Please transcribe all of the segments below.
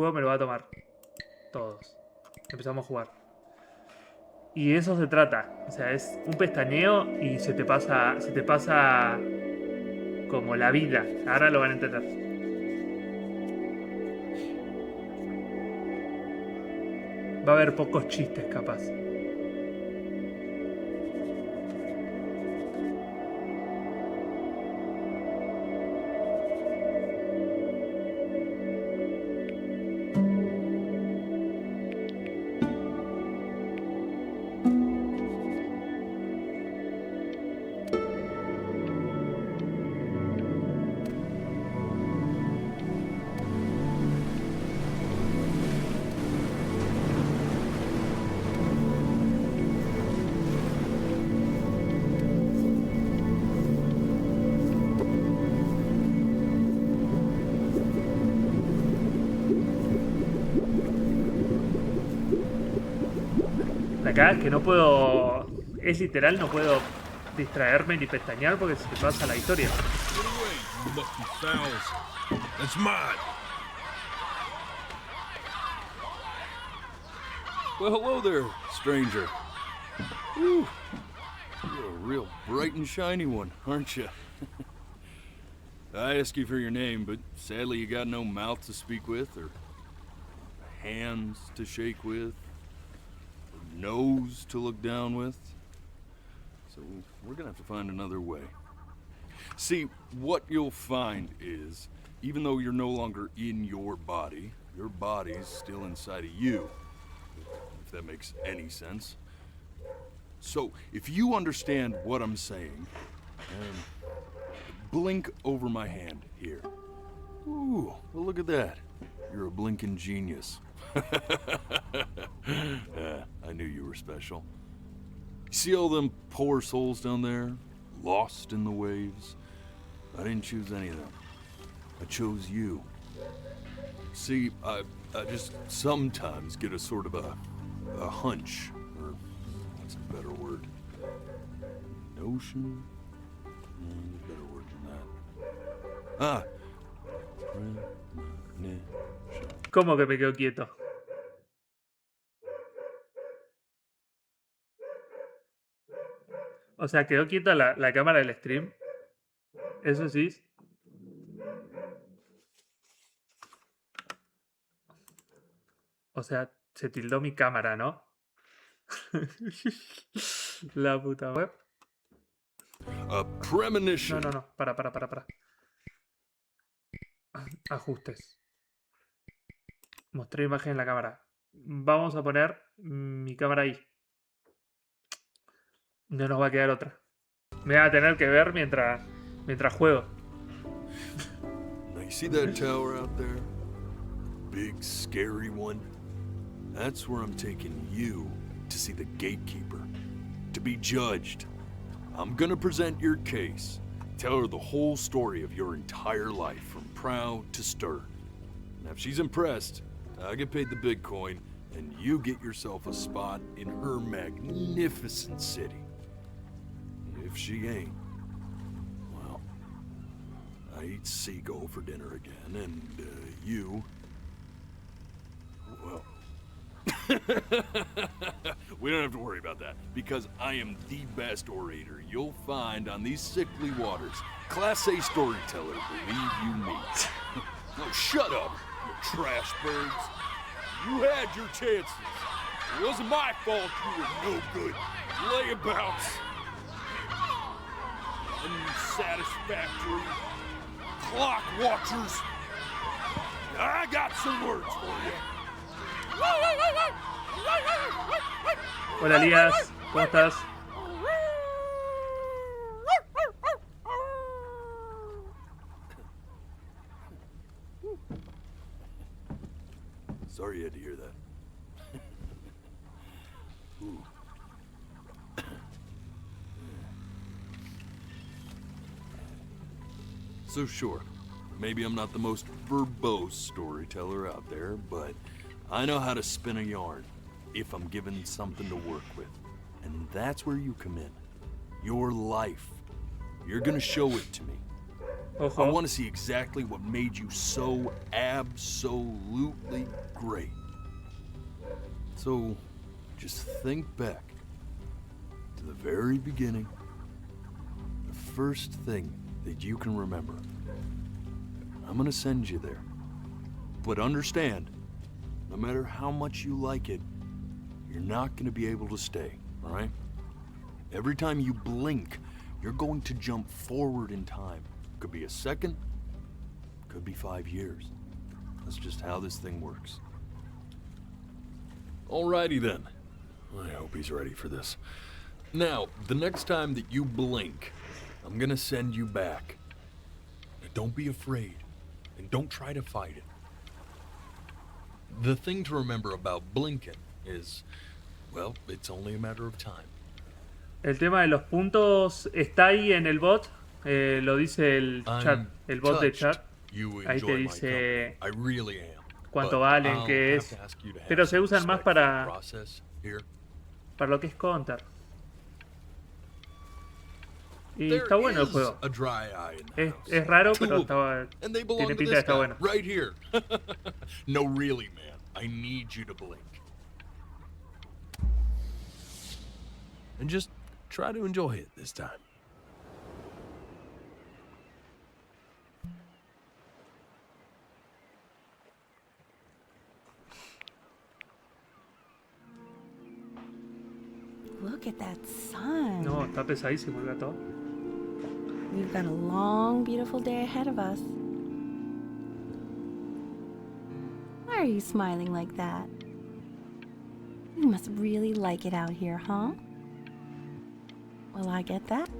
juego me lo va a tomar. Todos. Empezamos a jugar. Y de eso se trata. O sea, es un pestañeo y se te pasa como la vida. Ahora lo van a entender. Va a haber pocos chistes, capaz. Acá es que no puedo... Es literal, no puedo distraerme ni pestañear porque se te pasa la historia. Get away, you lucky fowls. That's mine. Well, hello there, stranger. Whew. You're a real bright and shiny one, aren't you? I asked you for your name, but sadly you got no mouth to speak with, or hands to shake with, or nose to look down with. So we're gonna have to find another way. See, what you'll find is, even though you're no longer in your body's still inside of you. If that makes any sense. So, if you understand what I'm saying, blink over my hand here. Ooh, well look at that. You're a blinking genius. I knew you were special. See all them poor souls down there, lost in the waves? I didn't choose any of them. I chose you. See, I just sometimes get a sort of a hunch, or what's a better word? Notion? There's a better word than that. Premonition. ¿Cómo que me quedo quieto? O sea, quedó quieta la cámara del stream. Eso sí. O sea, se tildó mi cámara, ¿no? La puta web. A premonition. No. Para. Ajustes. Mostré imagen en la cámara. Vamos a poner mi cámara ahí. No nos va a quedar otra. Me va a tener que ver mientras juego. Now you see that tower out there? Big, scary one? That's where I'm taking you to see the gatekeeper. To be judged. I'm gonna present your case. Tell her the whole story of your entire life, from proud to stern. Now if she's impressed, I get paid the big coin, and you get yourself a spot in her magnificent city. If she ain't, well, I eat seagull for dinner again, and you, well, we don't have to worry about that, because I am the best orator you'll find on these sickly waters. Class A storyteller, believe you me. Oh, shut up, you trash birds. You had your chances. It wasn't my fault you were no good. Layabouts. Unsatisfactory. Clock watchers. I got some words for you. Hola, Elías. ¿Cómo estás? Sorry you had to hear that. Ooh. So sure, maybe I'm not the most verbose storyteller out there, but I know how to spin a yarn if I'm given something to work with. And that's where you come in. Your life. You're gonna show it to me. I Ojo. want to see exactly what made you so absolutely great. So, just think back to the very beginning, the first thing that you can remember. I'm gonna send you there. But understand, no matter how much you like it, you're not gonna be able to stay, all right? Every time you blink, you're going to jump forward in time. Could be a second, could be 5 years. That's just how this thing works. Alrighty then. I hope he's ready for this. Now, the next time that you blink, I'm gonna send you back. Now, don't be afraid, and don't try to fight it. The thing to remember about blinking is, well, it's only a matter of time. El tema de los puntos está ahí en el bot. Lo dice el chat, el bot de chat. Ahí te dice cuánto valen, qué es. Pero se usan más para lo que es Counter. Y está bueno el juego. Es raro, pero tiene pinta de estar bueno. Right here. No, really, man. I need you to blink. And just try to enjoy it this time. Look at that sun. No, está pesadísimo el gato. We've got a long, beautiful day ahead of us. Why are you smiling like that? You must really like it out here, huh? Will I get that?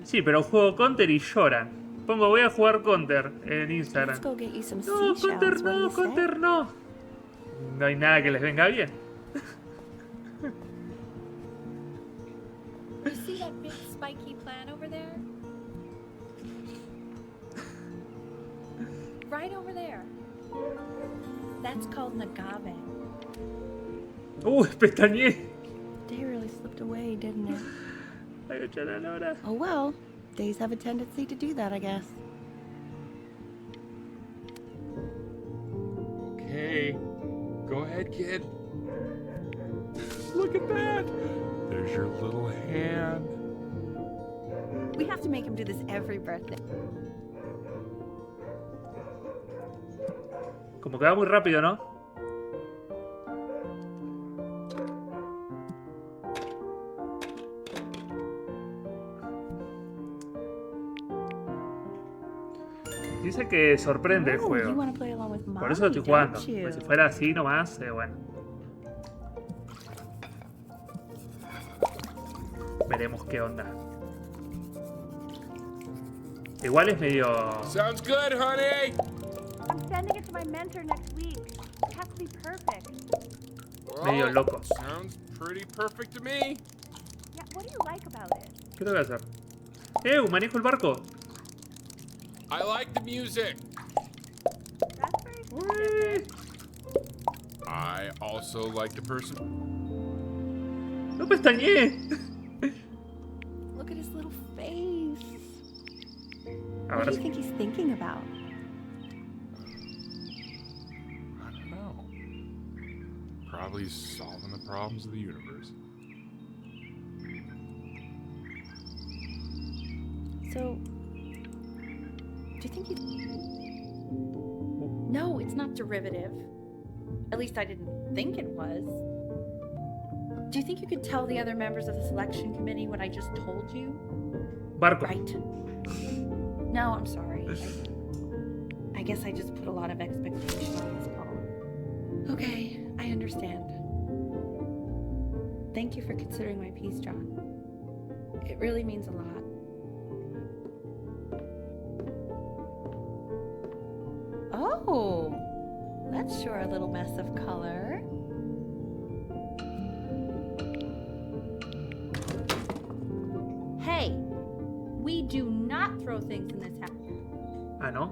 Sí, pero juego Counter y lloran. Pongo voy a jugar Counter en Instagram. Let's go get you some No, seashells. Counter What do no, you say? Counter no. No hay nada que les venga bien. You see that big spiky plant over there? Right over there. That's called an agave. Pestañeé. Day really slipped away, didn't it? Ay, ocha la lora. Oh well, days have a tendency to do that, I guess. Okay. Go ahead, kid. Look at that. There's your little hand. We have to make him do this every birthday. Como que va muy rápido, ¿no? Dice que sorprende el Oh, you juego. wanna play along with Por eso lo estoy Mommy, jugando. don't you? Pues si fuera así nomás, bueno. Veremos qué onda. Igual es medio... Sounds good, honey. I'm sending it to my mentor next week. It has to be perfect. medio loco. Sounds pretty perfect to me. Yeah, what do you like about it? ¿Qué tengo que hacer? Manejo el barco. I like the music. That's very specific. I also like the person. No pestañeé. Look at his little face. What Ahora do you sí. think he's thinking about? I don't know. Probably solving the problems of the universe. So, do you think he... No, it's not derivative. At least I didn't think it was. Do you think you could tell the other members of the selection committee what I just told you? Barco. Right. No, I'm sorry. I guess I just put a lot of expectation on this call. Okay, I understand. Thank you for considering my piece, John. It really means a lot. Oh, that's sure a little mess of color. Hey, we do not throw things in this hat. Ah, ¿no?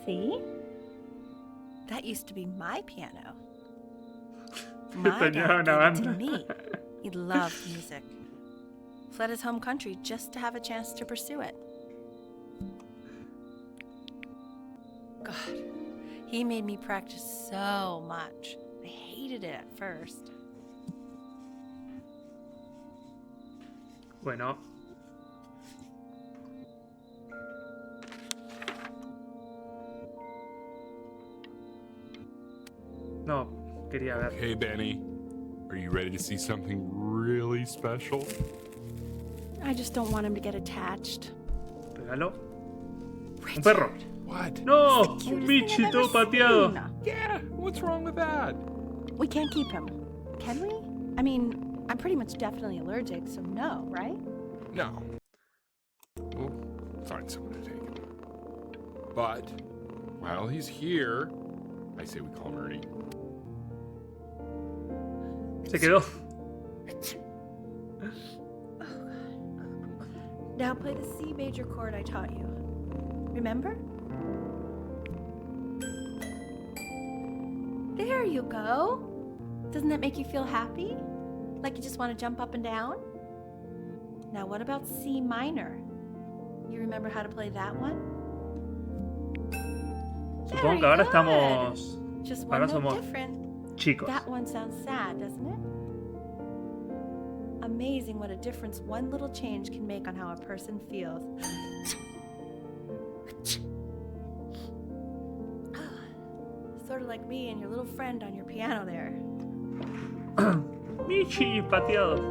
See? That used to be my piano. My Tenía dad una gave it to banda. me. He loved music. Fled his home country just to have a chance to pursue it. God, he made me practice so much. I hated it at first. Bueno. No, quería ver. Hey, Benny. Are you ready to see something really special? I just don't want him to get attached. Regalo. Un perro. What? No, It's the un cutest thing Michi I've todo ever pateado. seen. Yeah, what's wrong with that? We can't keep him, can we? I mean, I'm pretty much definitely allergic, so no, right? No. We'll find someone to take him. But, while he's here, I say we call him Ernie. Se quedó. Now play the C major chord I taught you. Remember? There you go. Doesn't that make you feel happy? Like you just want to jump up and down? Now what about C minor? You remember how to play that one? Supongo Very que ahora good. estamos. Just Ahora one note somos different. chicos. That one sounds sad, doesn't it? Amazing what a difference one little change can make on how a person feels. Sort of like me and your little friend on your piano there. Michi pateado.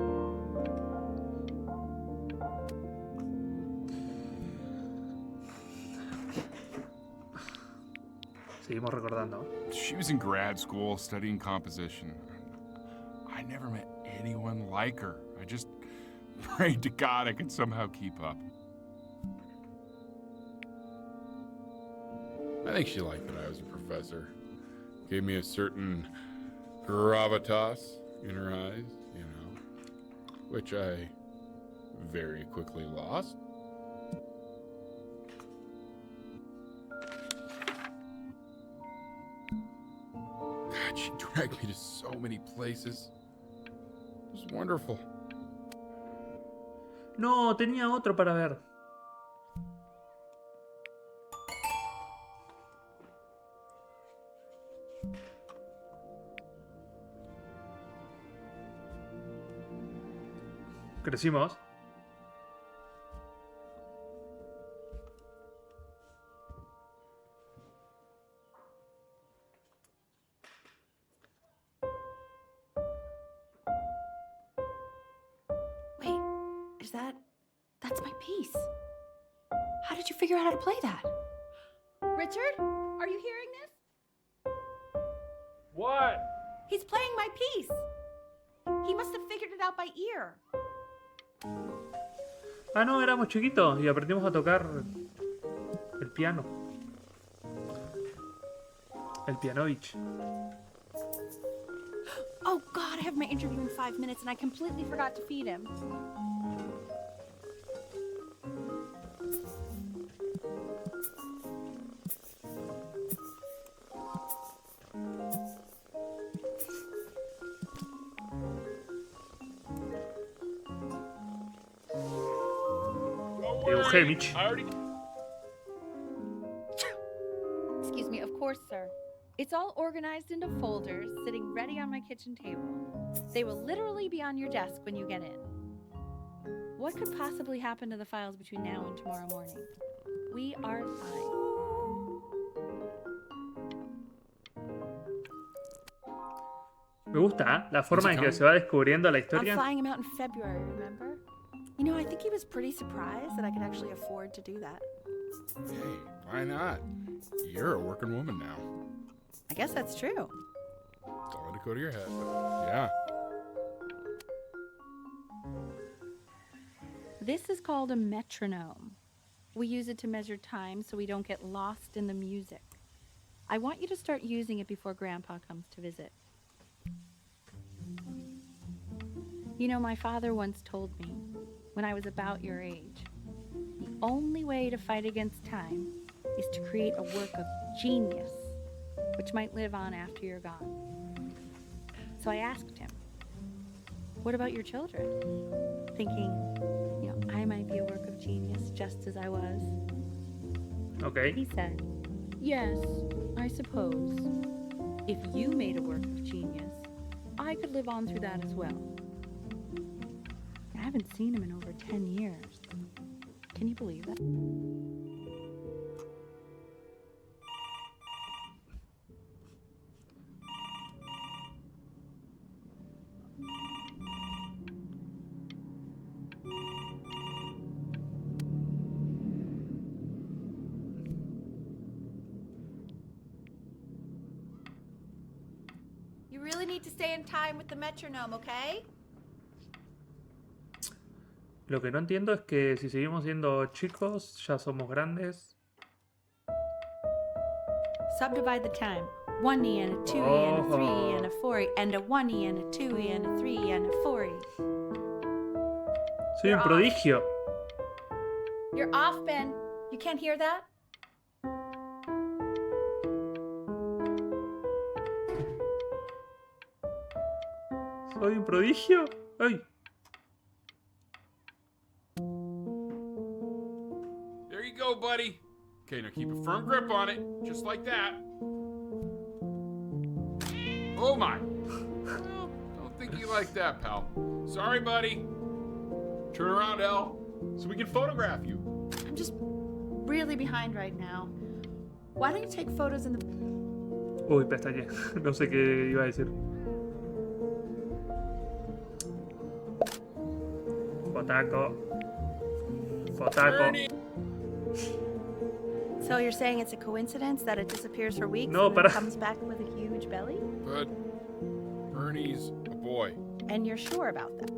Seguimos recordando. She was in grad school studying composition. I never met anyone like her. I just prayed to God I could somehow keep up. I think she liked that I was a professor. Gave me a certain gravitas in her eyes, you know, which I very quickly lost. God, she dragged me to so many places. It was wonderful. No, tenía otro para ver. Crecimos. Wait, is that's my piece. How did you figure out how to play that? Richard, are you hearing this? What? He's playing my piece. He must have figured it out by ear. Ah, no, éramos chiquitos y aprendimos a tocar el piano. El pianovich. Oh God, I have my interview in 5 minutes and I completely forgot to feed him. Dibujé, Mich. Excuse me, of course, sir. It's all organized into folders, sitting ready on my kitchen table. They will literally be on your desk when you get in. What could possibly happen to the files between now and tomorrow morning? We are fine. Me gusta, ¿eh? La forma en que se va descubriendo la I'm historia. flying him out in February, remember? You know, I think he was pretty surprised that I could actually afford to do that. Hey, why not? You're a working woman now. I guess that's true. Don't let it go to your head. Yeah. This is called a metronome. We use it to measure time so we don't get lost in the music. I want you to start using it before Grandpa comes to visit. You know, my father once told me, when I was about your age, the only way to fight against time is to create a work of genius, which might live on after you're gone. So I asked him, what about your children? Thinking, you know, I might be a work of genius just as I was. Ok. He said, yes, I suppose. If you made a work of genius, I could live on through that as well. I haven't seen him in over 10 years. Can you believe that? You really need to stay in time with the metronome, okay? Lo que no entiendo es que si seguimos siendo chicos, ya somos grandes. Subdivide the time. 1e and a 2e and a 3e and a 4e and a 1e and a 2e and a 3e and a 4e. Soy un prodigio. You're off, Ben. You can't hear that? Soy un prodigio. Ay. There you go, buddy. Okay, now keep a firm grip on it, just like that. Oh my. Well, don't think you like that, pal. Sorry, buddy. Turn around, Elle, so we can photograph you. I'm just really behind right now. Why don't you take photos in the... Uy, pestañé. No sé qué iba a decir. Fotaco. Fotaco. So you're saying it's a coincidence that it disappears for weeks No, and then para. comes back with a huge belly? But Ernie's a boy. And you're sure about that?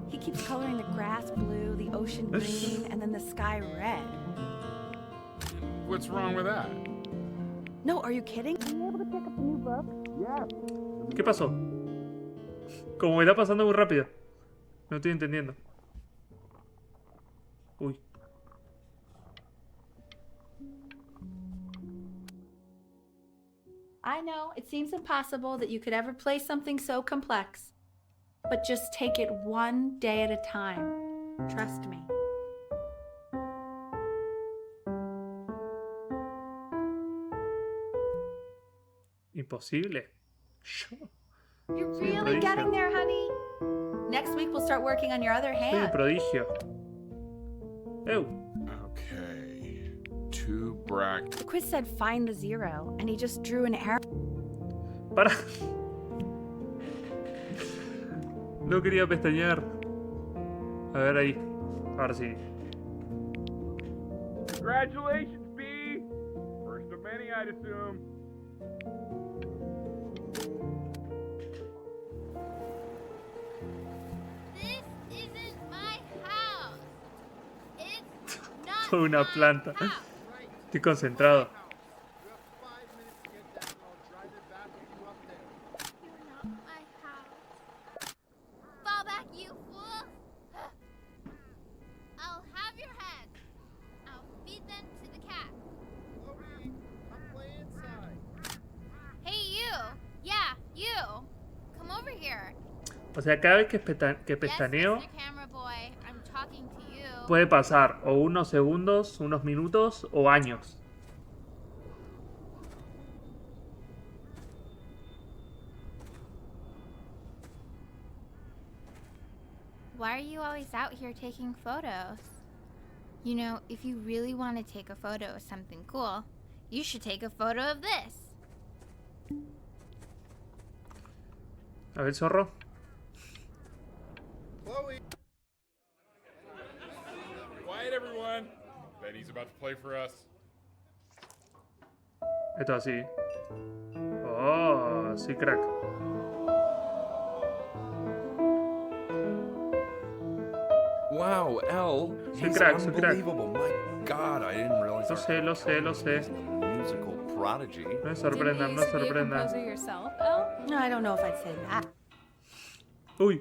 He keeps coloring the grass blue, the ocean green, and then the sky red. What's wrong with that? No, are you kidding? Are you able to pick up a new book? ¿Qué pasó? Como me está pasando muy rápido. No estoy entendiendo. Uy. I know, it seems impossible that you could ever play something so complex. But just take it one day at a time. Trust me. Imposible. Yo. You're Soy un really prodigio. getting there, honey. Next week we'll start working on your other Soy un hand. prodigio. Ew. Okay. 2 brackets. The quiz said find the zero, and he just drew an arrow. Para. No quería pestañear. A ver ahí. Ahora sí. Congratulations, B. First of many, I'd assume. This isn't my house. It's not Soy una my planta. house. Estoy concentrado. You're not my house. Fall back, you fool. I'll have your head. I'll feed them to the cat. Hey, you. Yeah, you. Come over here. O sea, cada vez que Yes, pestaneo, Mr. Camera Boy. I'm talking to you. puede pasar o unos segundos, unos minutos o años. Why are you always out here taking photos? You know, if you really want to take a photo of something cool, you should take a photo of this. A ver, zorro. Chloe. Quiet, everyone. Benny's about to play for us. Esto así. Oh, sí, crack. Wow, Elle. Soy He's crack, soy crack. unbelievable. My God, I didn't realize. Lo sé, lo sé, lo sé. He's a musical prodigy. No me sorprendan, no me sorprendan. No, I don't know if I'd say that. Uy,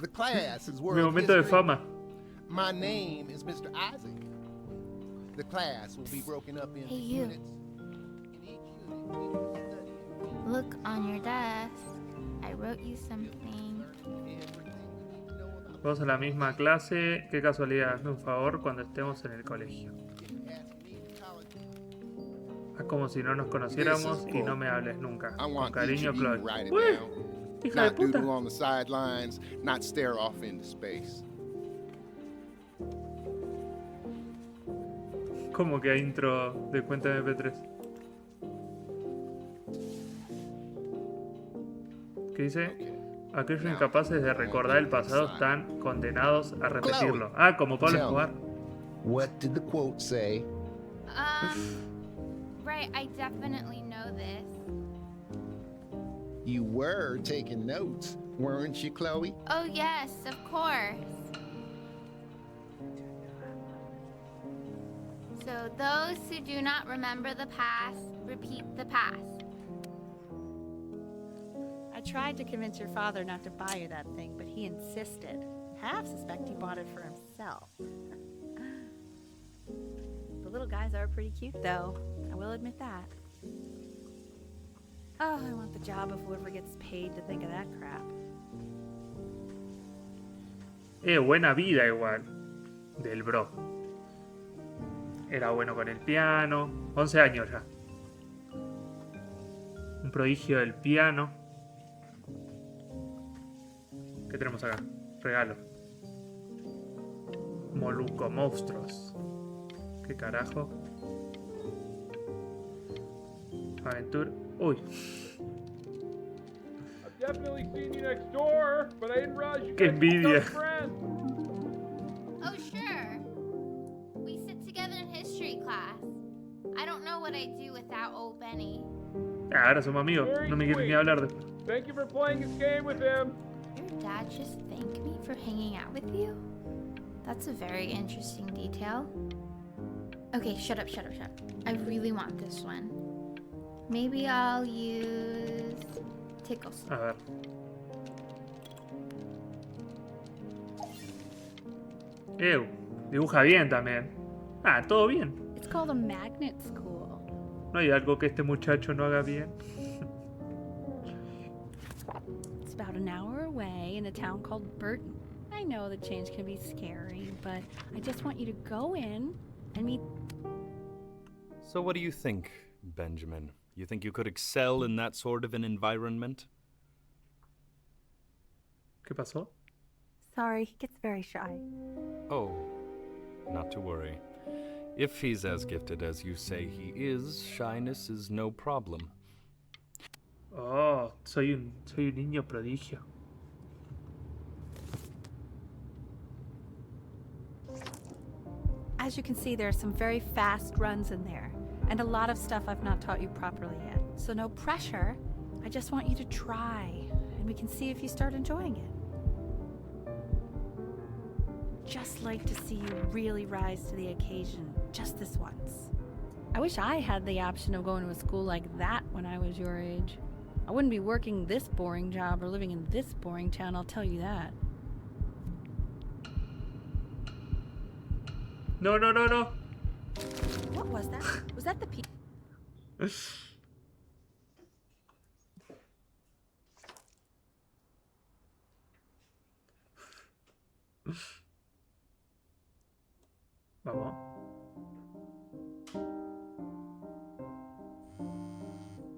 The class is mi world momento de history. fama. My name is Mr. Isaac. The class will be broken up into Hey, you. units. In each unit, we will study Look on your desk. I wrote you something. everything you need to know about Vamos a la misma clase. Qué casualidad, hazme un favor cuando estemos en el colegio. Ask me to college. Haz como si no nos conociéramos y no me hables nunca. I Con want each cariño, of you to Chloe. write it Uy, down. hija de Not puta. doodle on the sidelines, not stare off into space. Como que hay intro de cuenta MP3. ¿Qué dice? Aquellos incapaces de recordar el pasado están condenados a repetirlo. Ah, como Pablo Escobar. What did the quote say? Right, I definitely know this. You were taking notes, weren't you, Chloe? Oh, yes, of course. So, those who do not remember the past, repeat the past. I tried to convince your father not to buy you that thing, but he insisted. Half suspect he bought it for himself. The little guys are pretty cute, though. I will admit that. Oh, I want the job of whoever gets paid to think of that crap. Buena vida igual. Del bro. Era bueno con el piano. 11 años ya. Un prodigio del piano. ¿Qué tenemos acá? Regalo. Moluco monstruos. ¿Qué carajo? Aventura. Uy. I've definitely seen you next door, but I didn't realize you Qué guys were envidia. best friends. Oh, sure. We sit together in history class. I don't know what I'd do without old Benny. Ah, ahora somos amigos. Very No me quieres ni sweet. hablar de... Thank you for playing this game with him. Your dad just thanked me for hanging out with you? That's a very interesting detail. Okay, shut up. I really want this one. Maybe I'll use Tickles. A ver. Dibuja bien también. Ah, todo bien. It's called a magnet school. No hay algo que este muchacho no haga bien. It's about an hour away in a town called Burton. I know the change can be scary, but I just want you to go in and meet. So what do you think, Benjamin? You think you could excel in that sort of an environment? ¿Qué pasó? Sorry, he gets very shy. Oh, not to worry. If he's as gifted as you say he is, shyness is no problem. Oh, soy un niño prodigio. As you can see, there are some very fast runs in there, and a lot of stuff I've not taught you properly yet. So no pressure. I just want you to try, and we can see if you start enjoying it. Just like to see you really rise to the occasion, just this once. I wish I had the option of going to a school like that when I was your age. I wouldn't be working this boring job or living in this boring town, I'll tell you that. No. What was that? Was that the Vamos.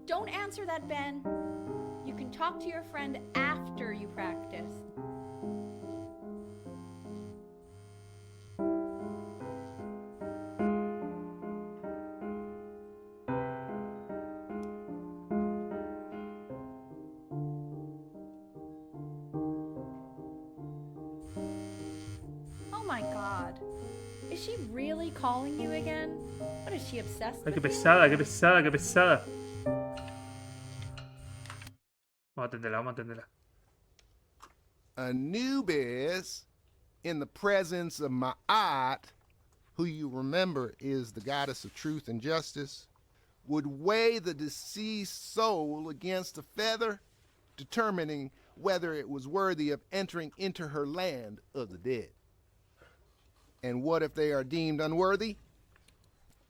Don't answer that, Ben. You can talk to your friend after you practice. Oh my God. Is she really calling you again? What is she obsessed Ay, qué with you? pesada, qué pesada. Vamos a atenderla. Anubis, in the presence of Ma'at, who you remember is the goddess of truth and justice, would weigh the deceased soul against a feather, determining whether it was worthy of entering into her land of the dead. And what if they are deemed unworthy?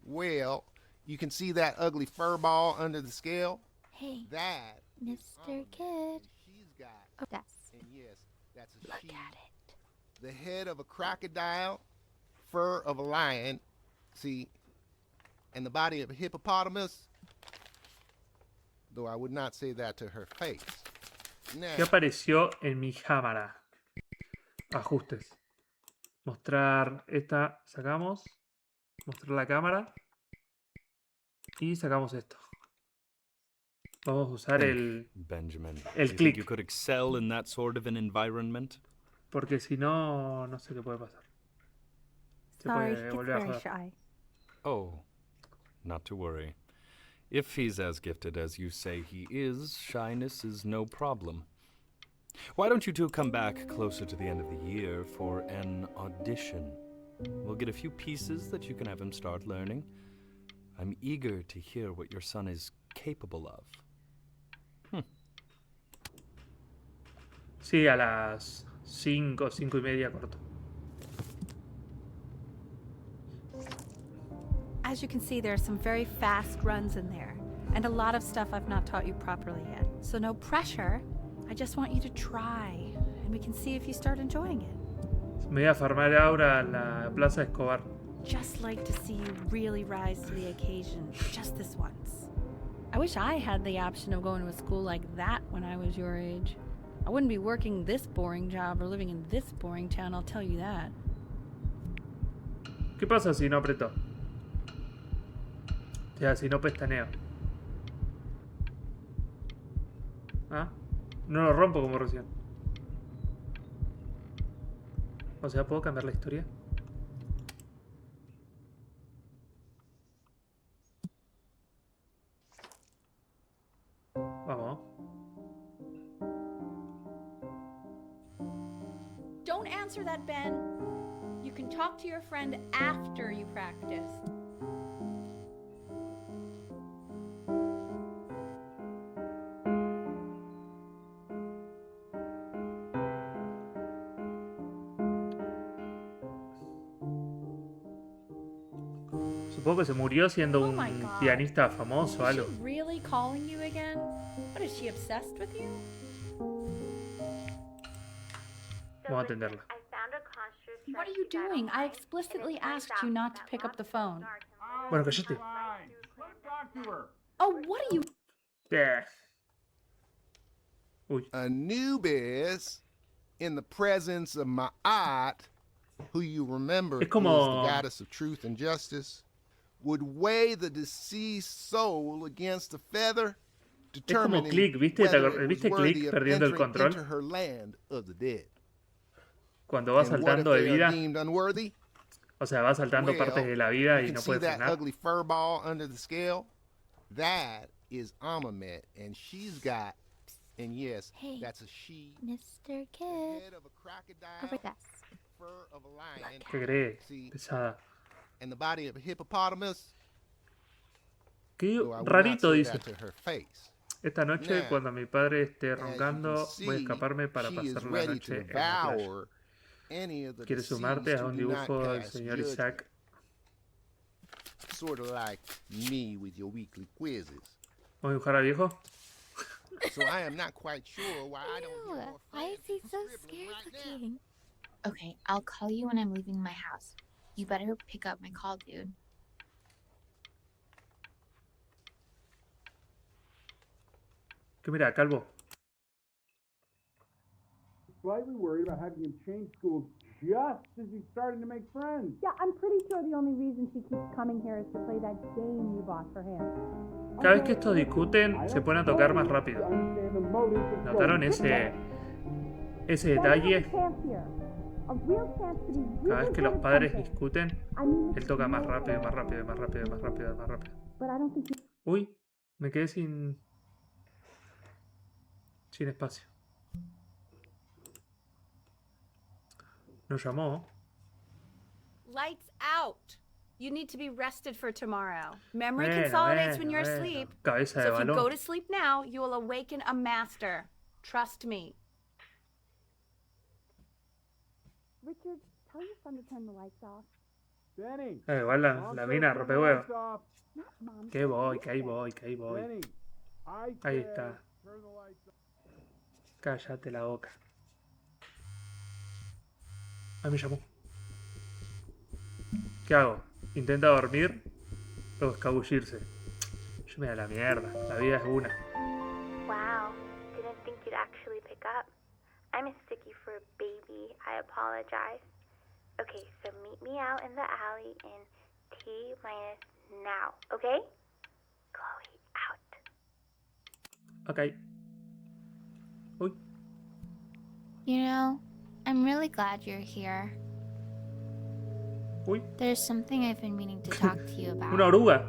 Well, you can see that ugly fur ball under the scale? Hey, That Mr. Kid. she's got. Oh, that's. And yes, that's a Look she. at it. The head of a crocodile, fur of a lion, see, and the body of a hippopotamus, though I would not say that to her face. Now, ¿Qué apareció en mi cámara? Ajustes. Mostrar esta. Sacamos. Mostrar la cámara. Y sacamos esto. Vamos a usar el Benjamin, el do you think clic. you could excel in that sort of an environment? Porque si no, no sé qué puede pasar. Se Sorry, puede he gets volver a very joder. shy. Oh, not to worry. If he's as gifted as you say he is, shyness is no problem. Why don't you two come back closer to the end of the year for an audition? We'll get a few pieces that you can have him start learning. I'm eager to hear what your son is capable of. Sí, a las 5, 5:30 corto. As you can see, there are some very fast runs in there, and a lot of stuff I've not taught you properly yet. So no pressure. I just want you to try, and we can see if you start enjoying it. Me voy a farmar ahora en la Plaza Escobar. Just like to see you really rise to the occasion, just this once. I wish I had the option of going to a school like that when I was your age. I wouldn't be working this boring job or living in this boring town, I'll tell you that. ¿Qué pasa si no apretó? O sea, si no pestaneo. ¿Ah? No lo rompo como recién. O sea, ¿puedo cambiar la historia? Vamos. Don't answer that, Ben. You can talk to your friend after you practice. Supongo que se murió siendo Oh un my God. pianista famoso o Is algo. she really calling you again? What, is she obsessed with you? Vamos a atenderla. I found a construct. What are you doing? I explicitly asked you not to pick up the phone. Bueno, cállate. Fine. Talk to her. Oh, what are you... Yeah. Uy. Anubis, in the presence of Ma'at, who you remember Es como- is the goddess of truth and justice, would weigh the deceased soul against a feather, determining Click, ¿viste? whether it was ¿Viste worthy Click of perdiendo el entering control? into her land of the dead. Cuando va And what if saltando de they are vida. deemed unworthy? O sea, va saltando Well, partes de la vida you y can no see puede that frenar. ugly fur ball under the scale? That is Amamet, and she's got, and yes, Hey, that's a she. Mr. The Kid. head of a crocodile, Over this. fur of a lion, ¿Qué crees? See. Pesada. and the body of a hippopotamus. Qué Though I would not rarito say dice. that to her face. Esta noche, Now, cuando mi padre esté As you roncando, can voy a see, escaparme para she pasar is la ready noche to en la playa. devour any of the ¿Quieres deceased sumarte a who un do not dibujo del pass señor judgment. Isaac? Sort of like me with your weekly quizzes. ¿Vamos a dibujar al viejo? So I am not quite sure why I don't Ew, get more why is friends he so scribbling scared right now. looking? Okay, I'll call you when I'm leaving my house. You better pick up my call, dude. ¿Qué mira, calvo? Slightly worried about having him change schools just as he's starting to make friends. Yeah, I'm pretty sure the only reason she keeps coming here is to play that game you bought for him. Cada vez que estos discuten, se ponen a tocar más rápido. Understand the motives of ¿Notaron ese detalle? Cada vez que los padres discuten, él toca más rápido, más rápido, más rápido, más rápido, más rápido. Uy, me quedé sin espacio. Nos llamó. Lights out. You need to be rested for tomorrow. Memory Bueno, consolidates when bueno, you're bueno. asleep. Cabeza de So if you balón. go to sleep now, you will awaken a master. Trust me. Richard, tell your son to turn the lights off. Benny. Igual la mina rompe huevo. Not Mom. Que voy, que ahí voy, que ahí voy. Benny. I Ahí said, está. turn the lights off. Cállate la boca. Ahí me llamó. ¿Qué hago? ¿Intenta dormir o escabullirse? Yo me da la mierda. La vida es una. Wow, didn't think you'd actually pick up. I'm a sticky for a baby. I apologize. Okay, so meet me out in the alley in T- now, okay? Chloe, out. Ok. Uy. You know, I'm really glad you're here. Uy. There's something I've been meaning to talk to you about. Una oruga.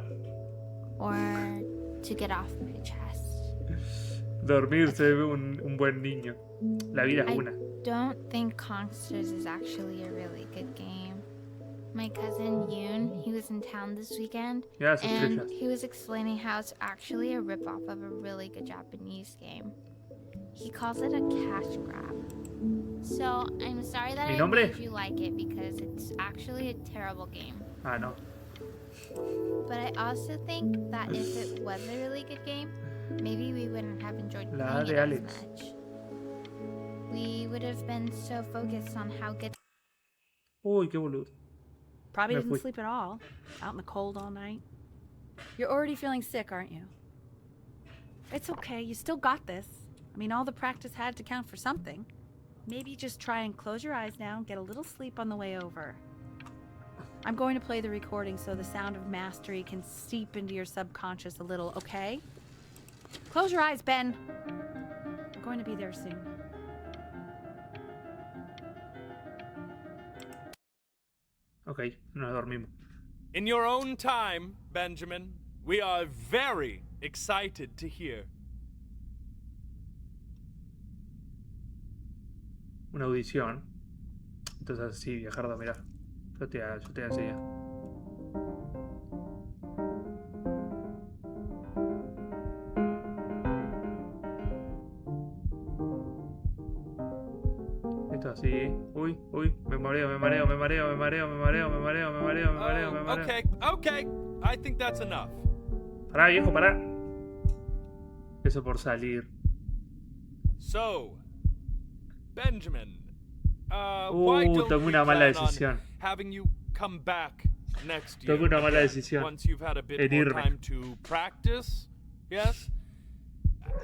Or to get off my chest. Dormirse un buen niño. La vida es una. I don't think Consters is actually a really good game. My cousin Yoon, he was in town this weekend, Mira las and estrellas. he was explaining how it's actually a ripoff of a really good Japanese game. He calls it a cash grab. So, I'm sorry that ¿Mi I nombre? made you like it because it's actually a terrible game. Ah, no. But I also think that if it was a really good game, maybe we wouldn't have enjoyed La playing de it as Alex. much. We would have been so focused on how good. Uy, qué boludo. Probably Me didn't fui. sleep at all. Out in the cold all night. You're already feeling sick, aren't you? It's okay. You still got this. I mean, all the practice had to count for something. Maybe just try and close your eyes now and get a little sleep on the way over. I'm going to play the recording so the sound of mastery can seep into your subconscious a little, okay? Close your eyes, Ben. I'm going to be there soon. Ok, nos dormimos. In your own time, Benjamin, we are very excited to hear. Una audición. Entonces sí, Viajardo, mirá. Yo te voy a enseñar. Esto así. Uy, me mareo. Okay. I think that's enough. Pará, viejo, pará. Eso por salir. So, Benjamin, why don't tomé we una mala plan on decisión. having you come back next year Tomé una mala again, decisión. once you've had a bit En more irme. time to practice? Yes?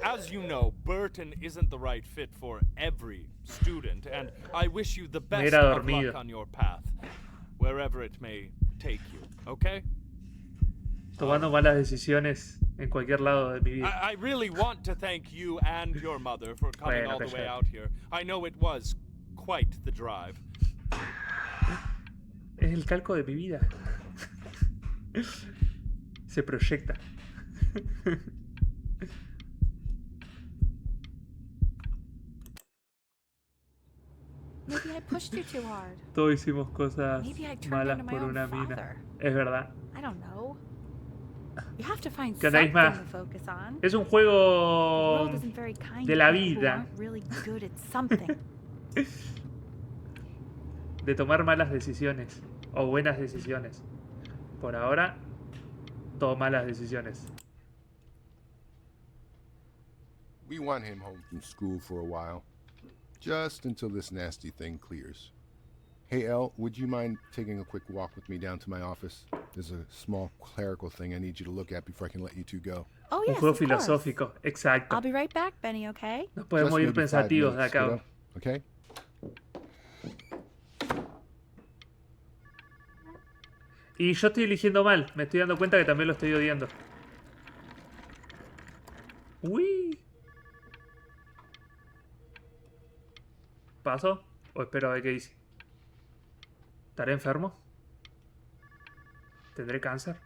As you know, Burton isn't the right fit for every student, and I wish you the best era of dormido. luck on your path, wherever it may take you, okay? Tomando malas decisiones en cualquier lado de mi vida. I really want to thank you and your mother for coming Bueno, all the way cállate. out here. I know it was quite the drive. Es el calco de mi vida. Se proyecta. Maybe I pushed you too hard. Todos hicimos cosas Maybe I turned malas into my por own una mina. father. Es verdad. I don't know. You have to find ¿Qué onda, something Isma? to focus on. Es un The juego world isn't very kind de to la people who vida. aren't really good at something. de tomar malas decisiones o buenas decisiones. Por ahora, todo malas decisiones. We want him home from school for a while. Just until this nasty thing clears. Hey, Elle, would you mind taking a quick walk with me down to my office? There's a small clerical thing I need you to look at before I can let you two go. Oh, Un yes, juego of course. filosófico, exacto. I'll be right back, Benny, okay? Nos podemos Just ir maybe 5 pensativos de minutes, acá. kiddo, okay? Y yo estoy eligiendo mal. Me estoy dando cuenta que también lo estoy odiando. Uy. ¿Paso? ¿O espero a ver qué dice? ¿Estaré enfermo? ¿Tendré cáncer?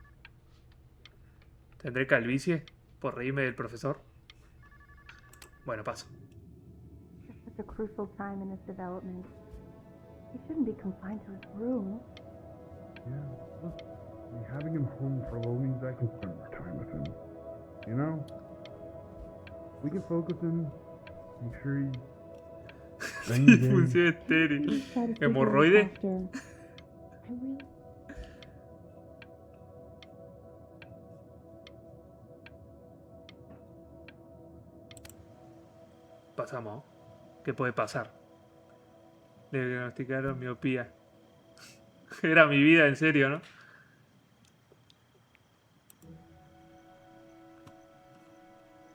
¿Tendré calvicie por reírme del profesor? Bueno, paso. It's such a crucial time in his development. He shouldn't be confined to his room. Yeah, look, having him home for a little means I can spend more time with him. You know? We can focus him, make sure he Disfunción estéril. ¿Hemorroide? Pasamos. ¿Qué puede pasar? Le diagnosticaron miopía. Era mi vida, en serio, ¿no?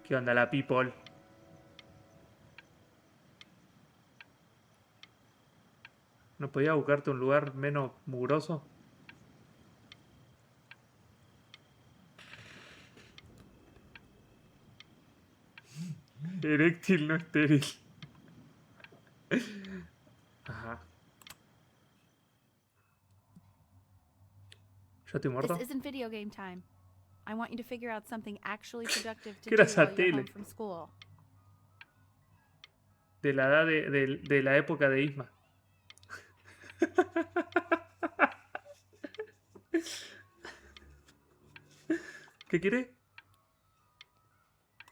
¿Qué onda la people? ¿No podía buscarte un lugar menos mugroso? Eréctil, no estéril. Ajá. ¿Yo estoy muerto? This isn't video game time. I want you to figure out something actually productive to ¿Qué do era esa while you're tele? home from school. De la edad de la época de Isma. ¿Qué quiere?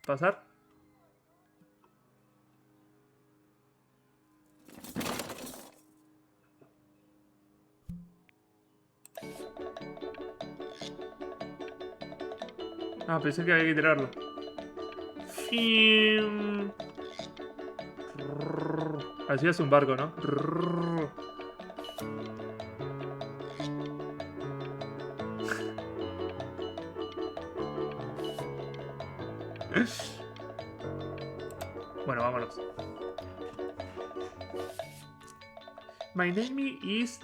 ¿Pasar? Ah, pensé que había que tirarlo. Así es un barco, ¿no? Bueno, vámonos. My name is...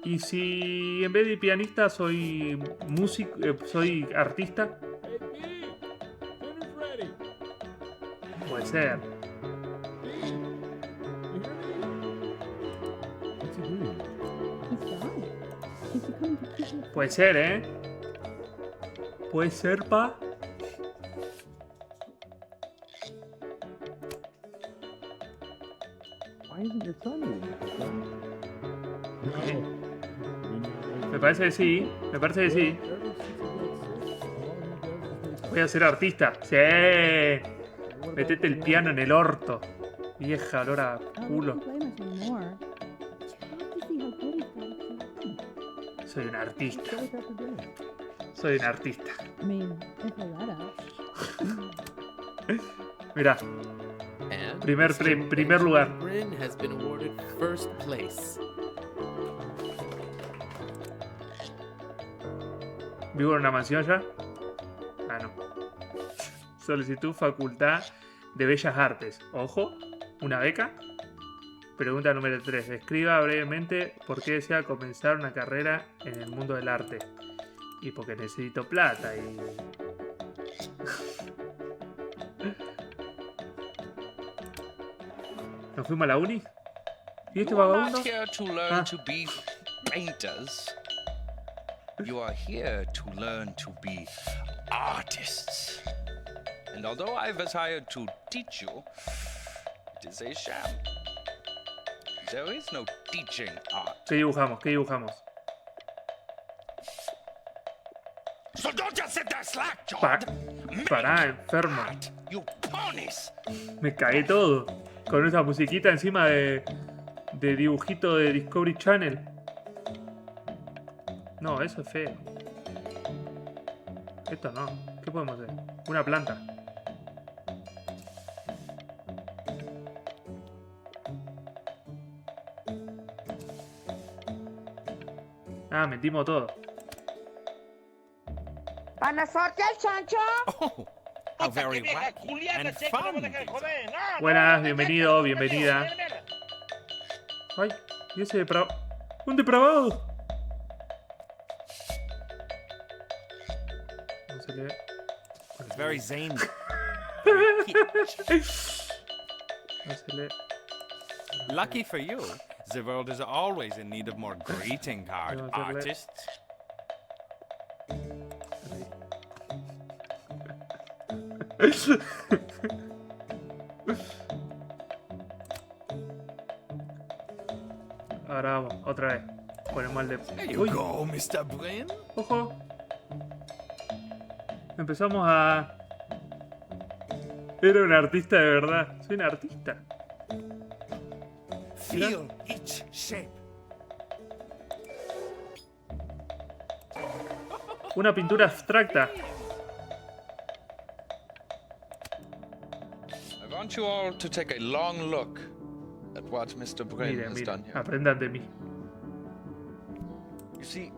Y si en vez de pianista soy músico, soy artista. Puede ser. Puede ser, ¿eh? Puede ser, pa. Me parece que sí, me parece que sí. Voy a ser artista. Sí. Metete el piano en el orto. Vieja olor a culo. Soy un artista. Soy un artista. Mira. Primer lugar. ¿Vivo en una mansión ya? Ah, no. Solicitud Facultad de Bellas Artes. Ojo, una beca. Pregunta número 3. Describa brevemente por qué desea comenzar una carrera en el mundo del arte. Y porque necesito plata y... ¿Nos fuimos a la uni? ¿Y este vagabundo? You are here to learn to be artists. And although I was hired to teach you, it is a sham. There is no teaching art. ¿Qué dibujamos? ¿Qué dibujamos? So don't just sit there slack, John. Pará, enfermo. You ponies. Me cagué todo. Con esa musiquita encima de dibujito de Discovery Channel. No, eso es feo. Esto no. ¿Qué podemos hacer? Una planta. Ah, metimos todo. ¿Panaforte al chancho? Oh, how very wacky and fun. Buenas, bienvenido, bienvenida. Ay, ¿y ese depravado? ¡Un depravado! No se le... It's very zany. No se le... Lucky for you, the world is always in need of more greeting card artists. Ahora vamos, otra vez. Ponemos el de... There you go, Mr. Brin. Ojo. Empezamos a... Era un artista de verdad. Soy un artista. Feel each shape. Una pintura abstracta. I want you all to take a long look at what Mr. Brain has done here. Aprendan de mí. You see,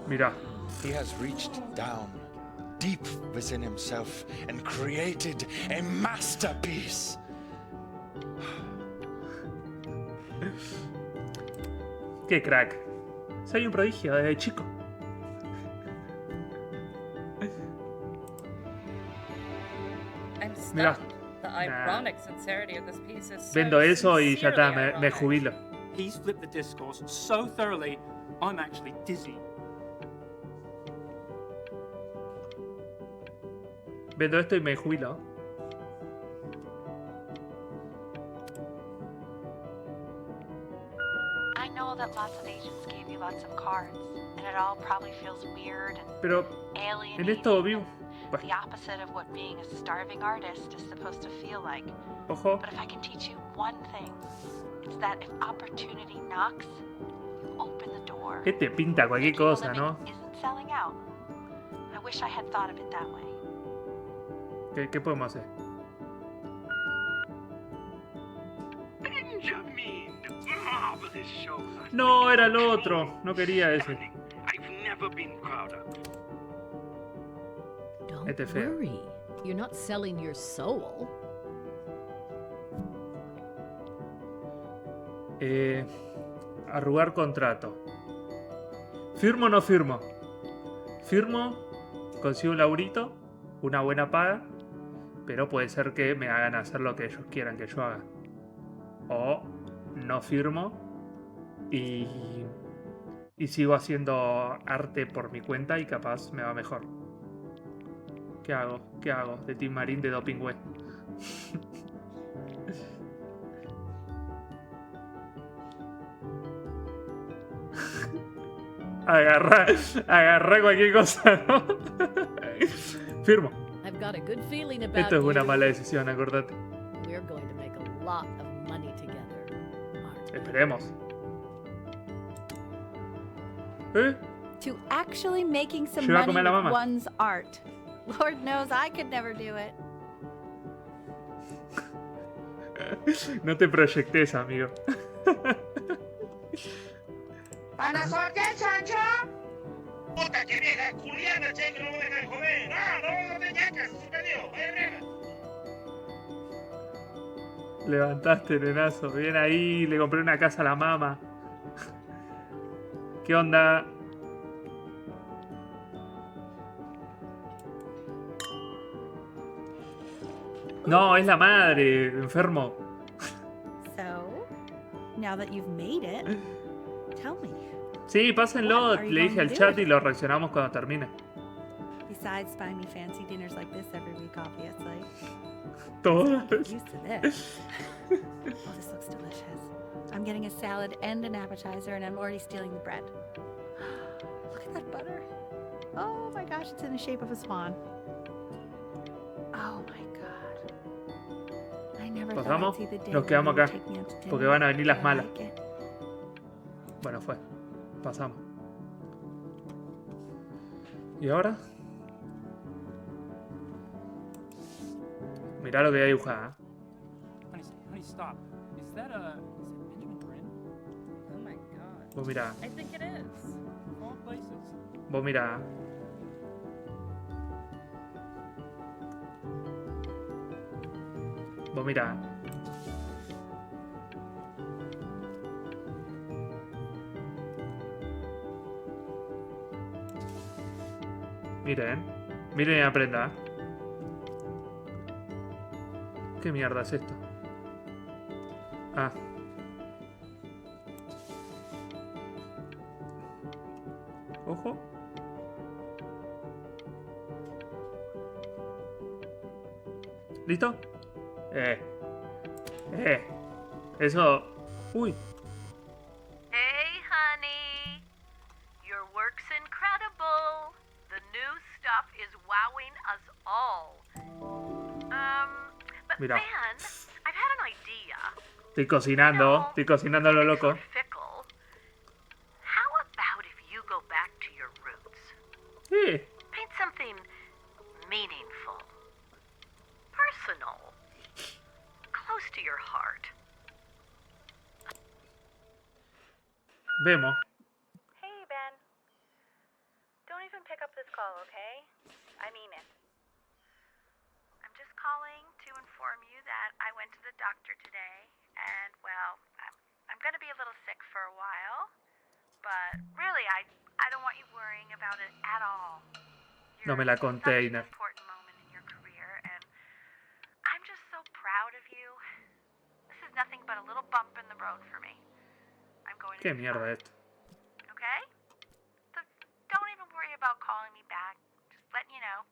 Mira. he has reached down deep within himself and created a masterpiece. Qué crack. Soy un prodigio desde chico. I'm Mira. stunned. The ironic sincerity of this piece is so Vendo eso y ya está, sincerely me ironic. jubilo. He's flipped the discourse so thoroughly, I'm actually dizzy. Vendo esto y me jubilo. I know that lots of agents gave you lots of cards, and it all probably feels weird and Pero en esto vivo. the opposite of what being a starving artist is supposed to feel like. Ojo. But if I can teach you one thing, it's that if opportunity knocks, you open the door. Este pinta cualquier cosa, ¿no? Isn't selling out. I wish I had thought of it that way. ¿Qué podemos hacer? Benjamin, marvelous show. No, era el otro. No quería ese. I've never been prouder. Don't Este es feo. worry. You're not selling your soul. Arrugar contrato. ¿Firmo o no firmo? Firmo, consigo un laburito, una buena paga, pero puede ser que me hagan hacer lo que ellos quieran que yo haga. O no firmo y sigo haciendo arte por mi cuenta y capaz me va mejor. ¿Qué hago? ¿Qué hago? De Team Marine de Doping Web. Agarra cualquier cosa, ¿no? Firmo. I've got a good feeling about Esto es una you. mala decisión, acordate. We're going to make a lot of money together. Esperemos. To actually making some Lleva a money comer a la with mamá. one's art. Lord knows I could never do it. No te proyectes, amigo. ¡Van a soltar, Sancho! ¡Puta que vieja culiana, che, que no me dejan comer! ¡No te yacas! ¡Suspendido! ¡Vaya, Levantaste, nenazo. Bien ahí, le compré una casa a la mama. ¿Qué onda? No, es la madre, enfermo. So, now that you've made it, tell me. Sí, pásenlo. What are you Le dije going al to chat do? y lo reaccionamos cuando termine. Besides buying me fancy dinners like this every week, obviously. Todas. Get used to this. Oh, this looks delicious. I'm getting a salad and an appetizer, and I'm already stealing the bread. Look at that butter. Oh my gosh, it's in the shape of a swan. Oh my god. I never thought I'd Pasamos, see the day nos when quedamos you acá. would take me out to dinner, Porque van a venir las but I malas. like it. Bueno, fue. Pasamos. ¿Y ahora? Mirá lo que hay dibujada. Honey, stop. Is that Benjamin Brin? Oh my god. Vos mirá. I think it is. Of all places. Vos mirá. Vos mirá. Miren. Miren y aprenda. ¿Qué mierda es esto? Ah. Ojo. ¿Listo? Eso... Uy. Hey, honey. Your work's incredible. The new stuff is wowing Mira. Ben, I've had an idea. Estoy cocinando lo loco. Fickle. How about if you go back to your roots? Sí. Paint something meaningful, personal, close to your heart. Vemos. Hey, Ben. Don't even pick up this call, okay? I mean it. I'm just calling to inform you that I went to the doctor today, and, well, I'm gonna be a little sick for a while, but really, I don't want you worrying about it at all. No me la container. Important moment in your career, and I'm just so proud of you. This is nothing but a little bump in the road for me. I'm going ¿Qué mierda es esto? okay? So don't even worry about calling me back. Just letting you know.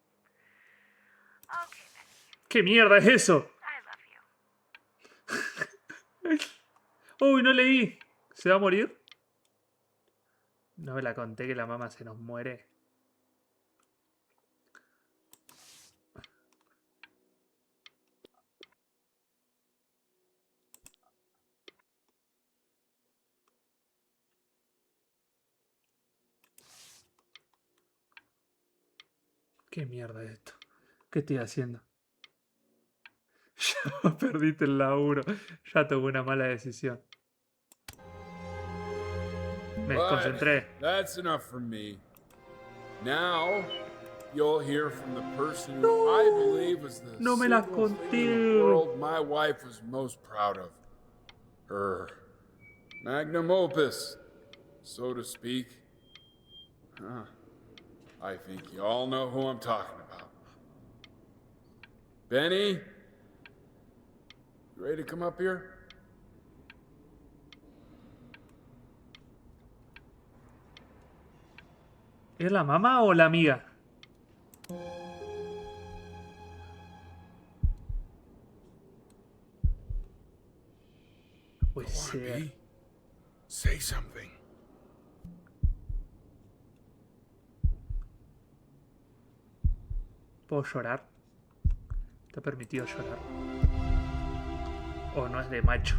Okay, then. ¿Qué mierda es eso? I love you. Uy, no leí. ¿Se va a morir? No me la conté que la mamá se nos muere. ¿Qué mierda es esto? ¿Qué estoy haciendo? Ya perdiste el laburo. Ya tomé una mala decisión. Me desconcentré. That's enough from me. Now, you'll hear from the person who I believe was the No me las single thing conté. in the world my wife was most proud of. Her magnum opus, so to speak. Huh. I think you all know who I'm talking about. Benny? You ready to come up here? ¿Es la mamá o la amiga? Puede ser. Say something. ¿Puedo llorar? ¿Te ha permitido llorar? ¿O no es de macho?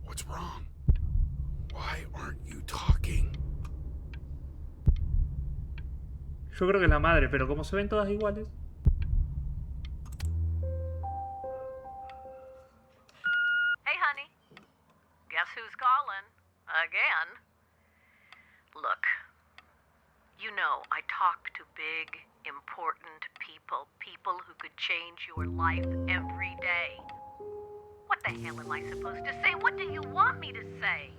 What's wrong? Why aren't you talking? Yo creo que es la madre, pero como se ven todas iguales. Hey, honey. Guess who's calling? Again. Look, you know I talk to big, important people. People who could change your life every day. What the hell am I supposed to say? What do you want me to say?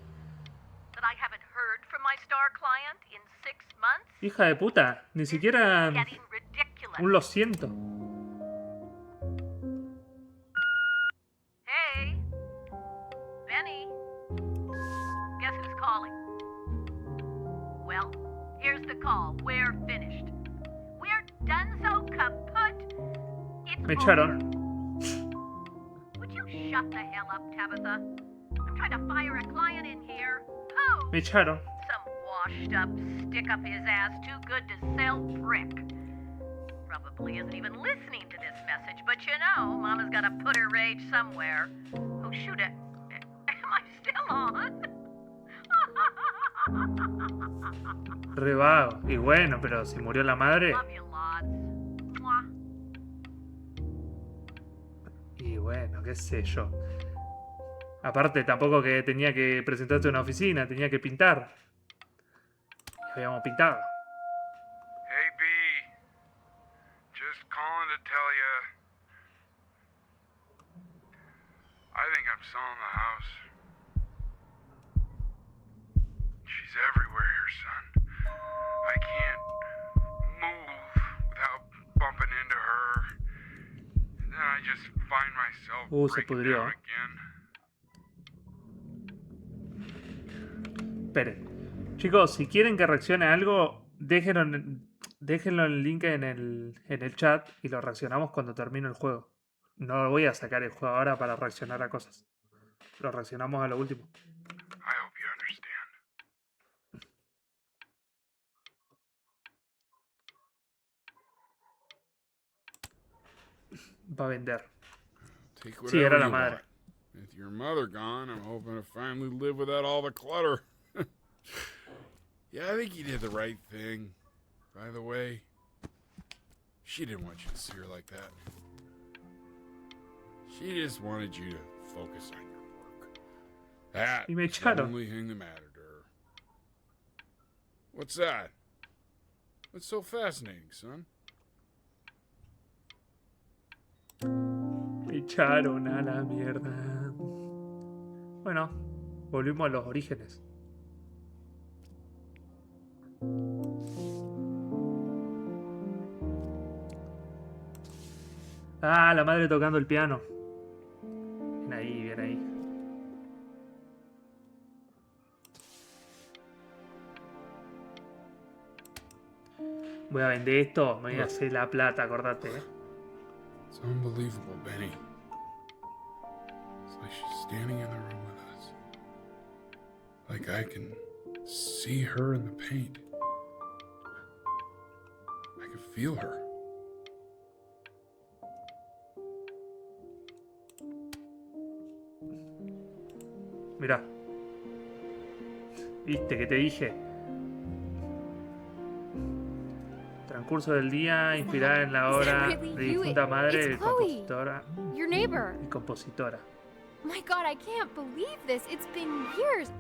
That I haven't heard from my star client in 6 months? Hija de puta. Ni siquiera un lo siento. Hey, Benny. Guess who's calling? Well, here's the call. We're finished. We're done so kaput. It's Me echaron. Would you shut the hell up, Tabitha? I'm trying to fire a client in here. Who? Me echaron. Some washed up, stick up his ass, too good to sell prick. Probably isn't even listening to this message, but you know, Mama's gotta put her rage somewhere. Oh, shoot it. Am I still on? Re vago. Y bueno, pero si murió la madre. Love you lots. Mwah. Y bueno, qué sé yo. Aparte, tampoco que tenía que presentarse a una oficina, tenía que pintar. Y habíamos pintado. Hey, B. Just calling to tell you. I think I'm selling the house. She's everywhere here, son. I can't move without bumping into her. And then I just find myself Se breaking pudrió. down again. Esperen. Chicos, si quieren que reaccione a algo, déjenlo en el link en el chat y lo reaccionamos cuando termine el juego. No voy a sacar el juego ahora para reaccionar a cosas. Lo reaccionamos a lo último. I hope you understand. Va a vender. Take Sí, era whatever la you madre. want. With your mother gone, I'm hoping to finally live without all the clutter. Yeah, I think you did the right thing. By the way, she didn't want you to see her like that. She just wanted you to focus on your work. That Y me was the echaron. only thing that mattered to her. What's that? What's so fascinating, son? Me echaron a la mierda. Bueno, volvimos a los orígenes. Ah, la madre tocando el piano. Bien ahí, bien ahí. Voy a vender esto, me voy a hacer la plata, acordate, It's unbelievable, Benny. It's like she's standing in the room with us. Like I can see her in the paint. I can feel her. Mirá. ¿Viste que te dije? Transcurso del día inspirada en la obra de difunta madre de compositora Your neighbor. y compositora. My god, I can't believe this. It's been years.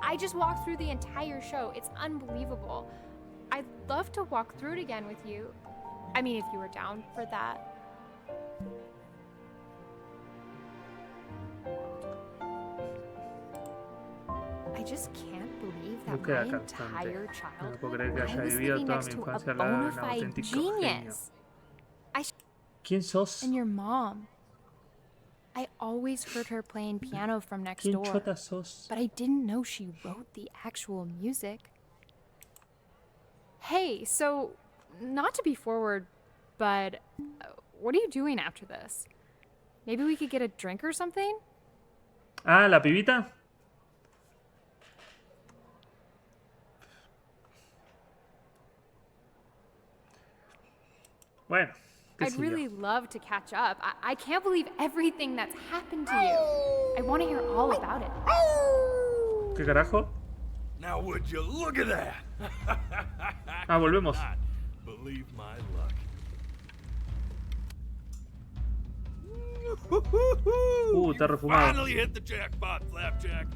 I just walked through the entire show. It's unbelievable. I'd love to walk through it again with you. I mean, if you were down for that. I just can't believe that Búsqueda my constante. entire No puedo childhood creer que I haya was vivido living toda next mi to a infancia al lado de bona un fide auténtico genio. genius. ¿Quién sos? And your mom. I always heard her playing piano from next ¿Quién door, chota sos? but I didn't know she wrote the actual music. Hey, so, not to be forward, but what are you doing after this? Maybe we could get a drink or something? Ah, la pibita. Bueno, qué I'd sé yo. really love to catch up. I can't believe everything that's happened to you. I want to hear all about it. ¿Qué carajo? Now would you look at that? Ah, volvemos. Believe my luck. Está refumado. Finally hit the jackpot, Flapjack.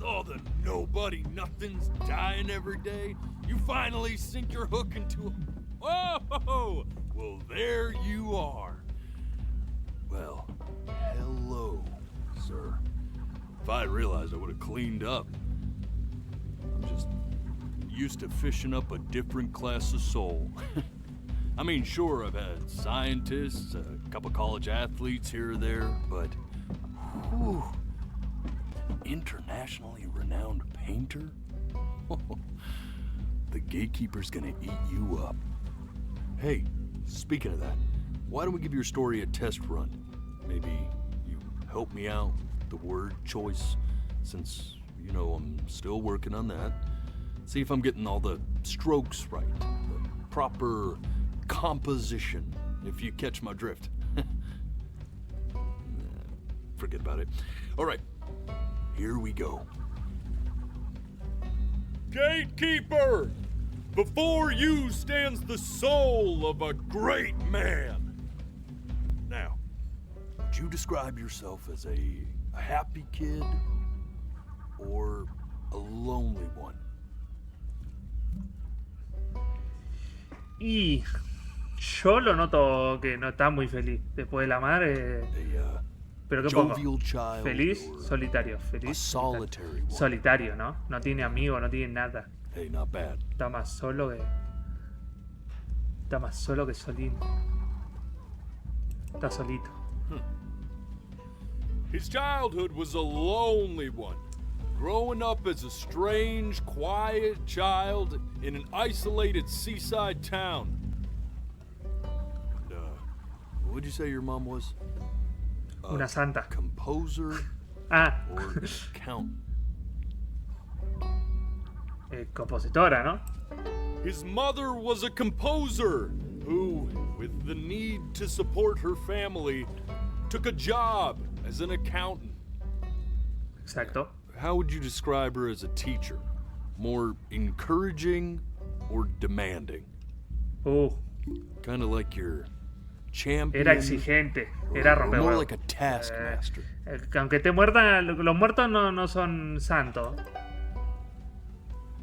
Oh, the nobody nothings dying every day. You finally sink your hook into a... Oh, well, there you are. Well, hello, sir. If I realized, I would have cleaned up. I'm just used to fishing up a different class of soul. I mean, sure, I've had scientists, a couple college athletes here or there, but whew, internationally renowned painter? The gatekeeper's gonna eat you up. Hey, speaking of that, why don't we give your story a test run? Maybe you help me out with the word choice, since, you know, I'm still working on that. See if I'm getting all the strokes right, the proper composition, if you catch my drift. Forget about it. All right, here we go. Gatekeeper! Before you stands the soul of a great man. Now, would you describe yourself as a happy kid or a lonely one? Y yo lo noto que no está muy feliz. Después de la madre. Pero qué pongo. Feliz, solitario. Feliz, solitario. Solitario, ¿no? No tiene amigos, no tiene nada. Hey, not bad. Está más solo que. Está más solo que solín. Está solito. His childhood was a lonely one. Growing up as a strange, quiet child in an isolated seaside town. And, what would you say your mom was? Una santa. Composer? Ah. Or count? Compositora, ¿no? His mother was a composer who, with the need to support her family, took a job as an accountant. Exacto. How would you describe her as a teacher? More encouraging or demanding? Kind of like your champion. Era exigente, era or more rompehuevos. like a taskmaster. Aunque te muerdan, los muertos no son santos.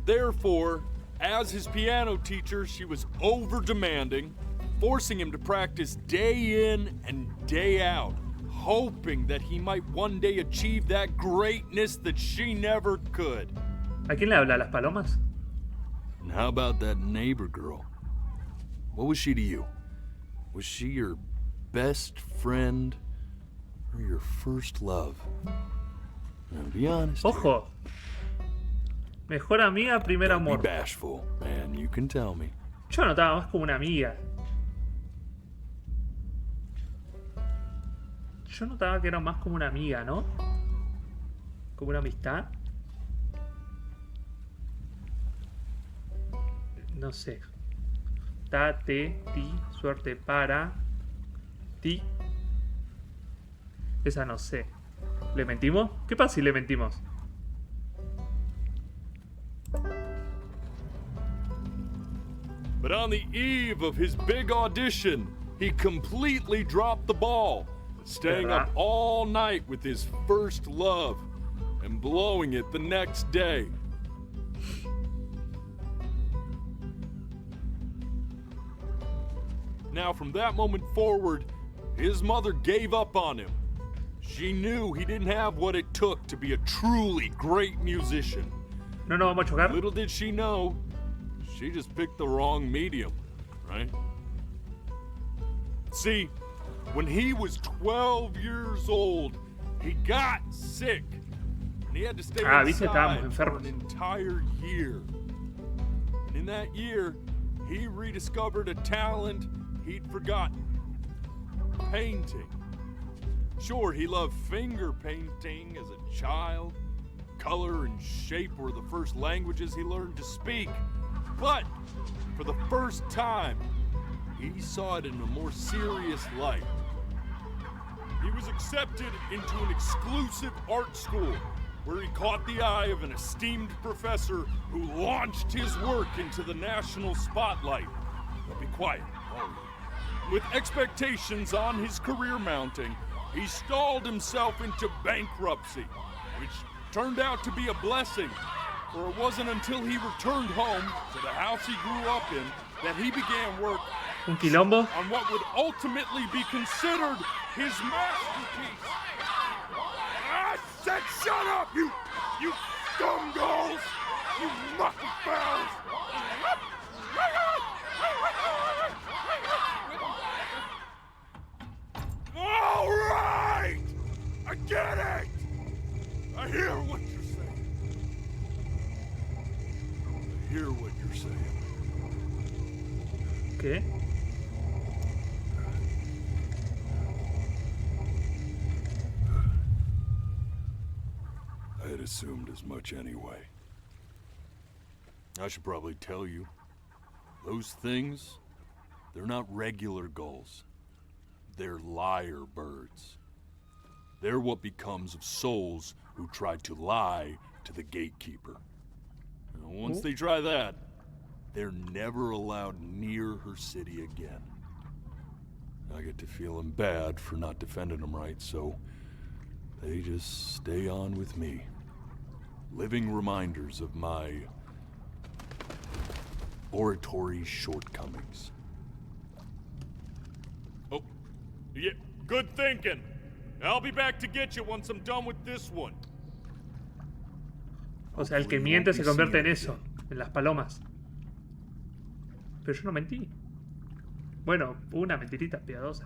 Therefore, as his piano teacher, she was over-demanding, forcing him to practice day in and day out, hoping that he might one day achieve that greatness that she never could. ¿A quién le habla? ¿A las palomas? And how about that neighbor girl? What was she to you? Was she your best friend or your first love? Now, be honest. Ojo. Mejor amiga, primer amor. Be bashful, man. You can tell me. Yo notaba más como una amiga. Yo notaba que era más como una amiga, ¿no? Como una amistad. No sé. Ta, te, ti, suerte para ti. Esa no sé. ¿Le mentimos? ¿Qué pasa si le mentimos? But on the eve of his big audition, he completely dropped the ball, staying up all night with his first love and blowing it the next day. Now, from that moment forward, his mother gave up on him. She knew he didn't have what it took to be a truly great musician. No nos vamos a chocar. Little did she know, she just picked the wrong medium, right? See, when he was 12 years old, he got sick. And he had to stay inside for an entire year. And in that year, he rediscovered a talent he'd forgotten. Painting. Sure, he loved finger painting as a child. Color and shape were the first languages he learned to speak. But for the first time, he saw it in a more serious light. He was accepted into an exclusive art school where he caught the eye of an esteemed professor who launched his work into the national spotlight. Now be quiet. With expectations on his career mounting, he stalled himself into bankruptcy, which turned out to be a blessing, for it wasn't until he returned home to the house he grew up in that he began work Un quilombo. on what would ultimately be considered his masterpiece. I said shut up, you scumballs! You mucky fowls! All right! I get it! I hear what you're saying. I hear what you're saying. ¿Qué? I had assumed as much anyway. I should probably tell you, those things, they're not regular gulls. They're lyre birds. They're what becomes of souls who try to lie to the gatekeeper. And once they try that, they're never allowed near her city again. I get to feeling bad for not defending them right, so they just stay on with me. Living reminders of my oratory shortcomings. Oh, yeah, good thinking. I'll be back to get you once I'm done with this one. O sea, el que miente se convierte en eso, en las palomas. Pero yo no mentí. Bueno, una mentirita piadosa.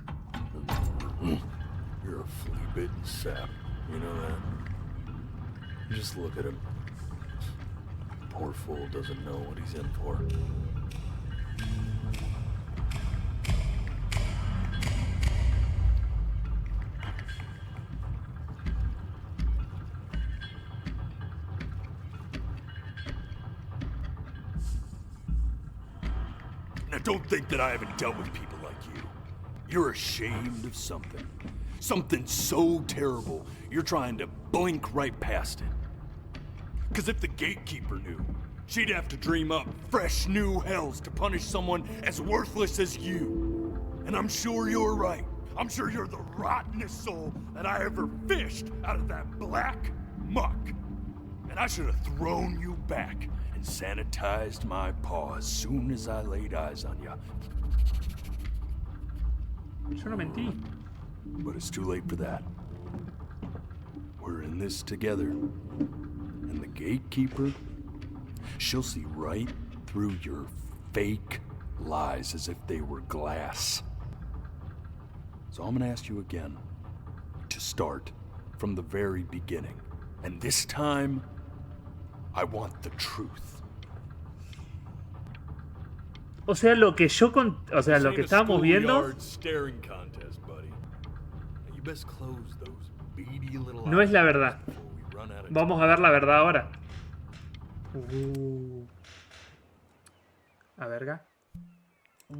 You're a flea-bitten sap, you know that? Just look at him. Poor fool doesn't know what he's in for. Now don't think that I haven't dealt with people like you. You're ashamed of something. Something so terrible, you're trying to blink right past it. Because if the gatekeeper knew, she'd have to dream up fresh new hells to punish someone as worthless as you. And I'm sure you're right. I'm sure you're the rottenest soul that I ever fished out of that black muck. And I should have thrown you back and sanitized my paw as soon as I laid eyes on you. Yo no mentí. But it's too late for that. We're in this together. And the gatekeeper, she'll see right through your fake lies as if they were glass. So I'm gonna ask you again to start from the very beginning. And this time, I want the truth. O sea, lo que yo o sea, lo que estábamos viendo no es la verdad. Vamos a ver la verdad ahora. A verga. The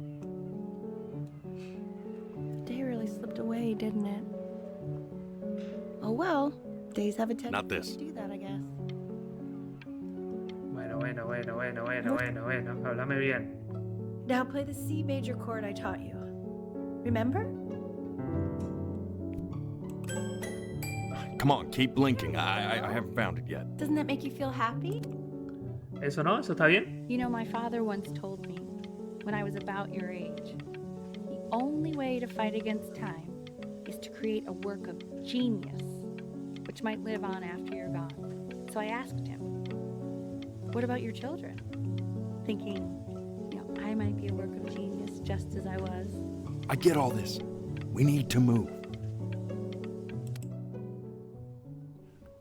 day really slipped away, didn't it? Oh well, days have a tendency to do that, I guess. Bueno. Háblame bien. Now play the C major chord I taught you. Remember? Come on, keep blinking. I haven't found it yet. Doesn't that make you feel happy? ¿Eso no? ¿Eso está bien? You know, my father once told me, when I was about your age, the only way to fight against time is to create a work of genius, which might live on after you're gone. So I asked him, what about your children? Thinking, I might be a work of genius just as I was. I get all this. We need to move.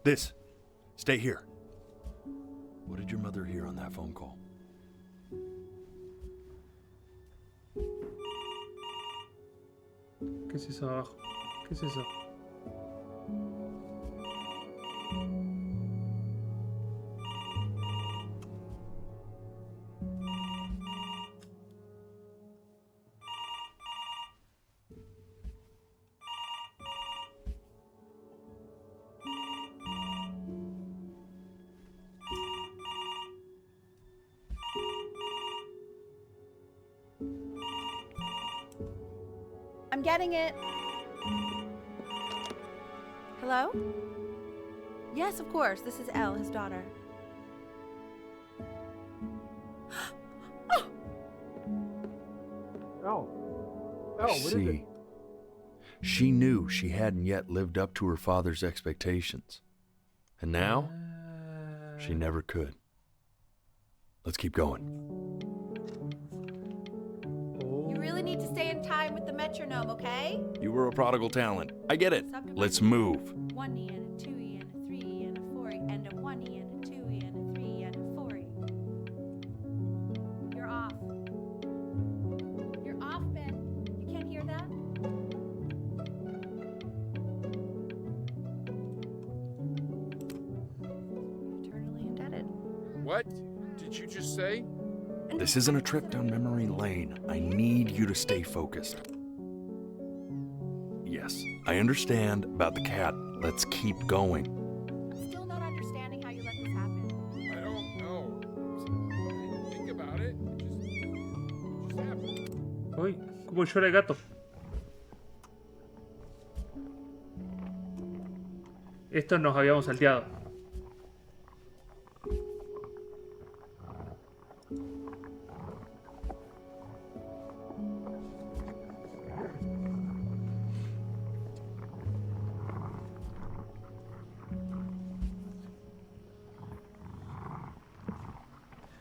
This. Stay here. What did your mother hear on that phone call? ¿Qué es eso abajo? ¿Qué es eso? I'm getting it. Hello? Yes, of course. This is Elle, his daughter. What is it? She knew she hadn't yet lived up to her father's expectations. And now, she never could. Let's keep going. You really need to stay in time with the metronome, okay? You were a prodigal talent. I get it. Let's move. 1 E and a 2 E and a 3 E and a 4 E and a 1 E and a 2 E and a 3 E and a 4 E. You're off. You're off, Ben. You can't hear that? Eternally indebted. What did you just say? This isn't a trip down memory lane. I need you to stay focused. Yes, I understand about the cat. Let's keep going. Still not understanding how you let this happen. I don't know. I didn't think about it. It just happened. Uy, cómo llora el gato. Esto nos habíamos salteado.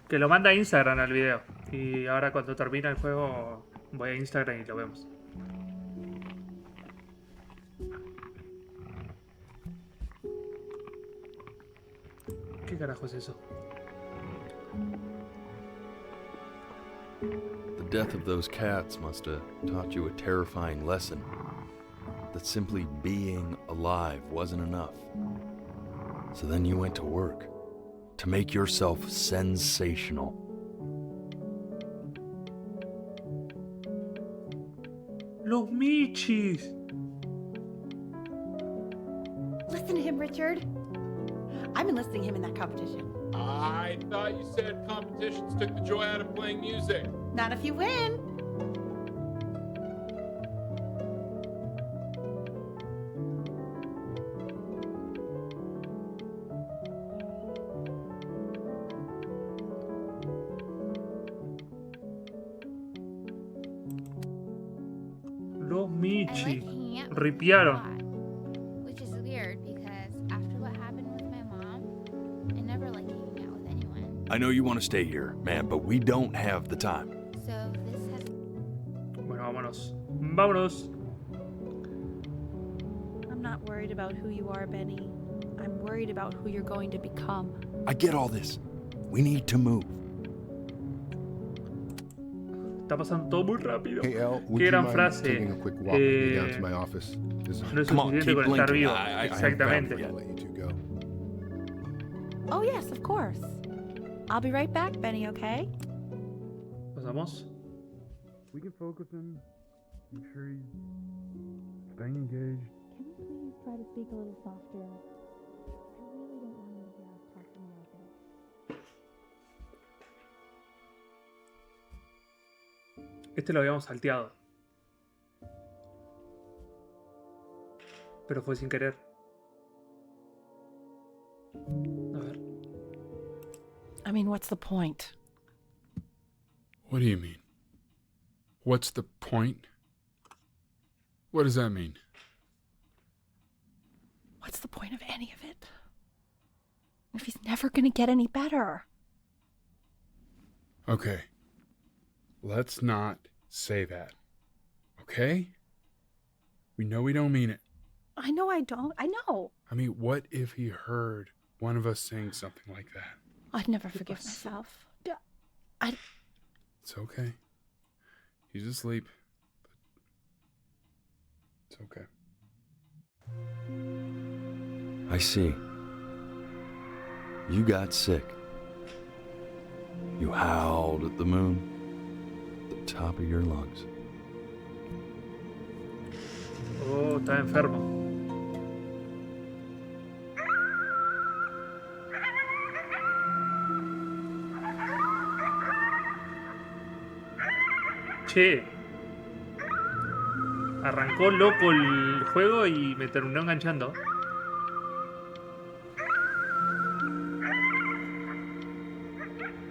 Que lo manda a Instagram al video. Y ahora cuando termina el juego voy a Instagram y lo vemos. ¿Qué carajo es eso? The death of those cats must have taught you a terrifying lesson. That simply being alive wasn't enough. So then you went to work. To make yourself sensational. Los Michis. Listen to him, Richard. I'm enlisting him in that competition. I thought you said competitions took the joy out of playing music. Not if you win. Los Michi. hanging out with Ripiaron. Which is weird because after what happened with my mom, I never liked hanging out with anyone. I know you want to stay here, man, but we don't have the time. So this has. Bueno, vámonos. Vámonos. I'm not worried about who you are, Benny. I'm worried about who you're going to become. I get all this. We need to move. Está pasando todo muy rápido. Hey, El, would Qué you gran mind frase. taking a quick walk with me down to my office? No es Come on, suficiente keep con estar blinking. vivo. I haven't Exactamente. found it yet. Let you two go. Oh, yes, of course. I'll be right back, Benny, okay? Pasamos. We can focus him. Make sure he's staying engaged. Can you please try to speak a little softer? I really don't want him to hear us talking like this. Este lo habíamos salteado. Pero fue sin querer. A ver. I mean, what's the point? What do you mean? What's the point? What does that mean? What's the point of any of it? If he's never gonna get any better. Okay. Let's not say that. Okay? We know we don't mean it. I know I don't. I know. I mean, what if he heard one of us saying something like that? I'd never forgive myself. It's okay. He's asleep. But it's okay. I see. You got sick. You howled at the moon at the top of your lungs. Oh, está enfermo. Che. Arrancó loco el juego y me terminó enganchando.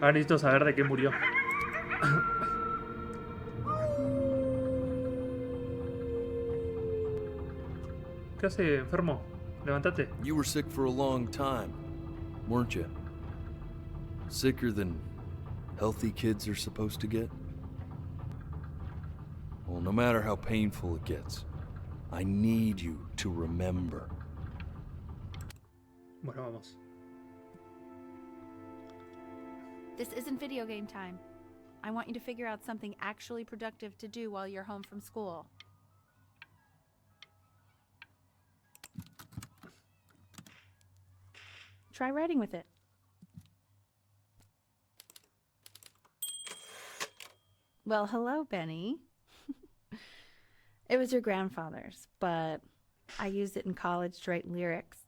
Ahora necesito saber de qué murió. ¿Qué hace, enfermo? Levántate. You were sick for a long time, weren't you? Sicker than healthy kids are supposed to get? Well, no matter how painful it gets, I need you to remember. Bueno, vamos. This isn't video game time. I want you to figure out something actually productive to do while you're home from school. Try writing with it. Well, hello, Benny. It was your grandfather's, but I used it in college to write lyrics.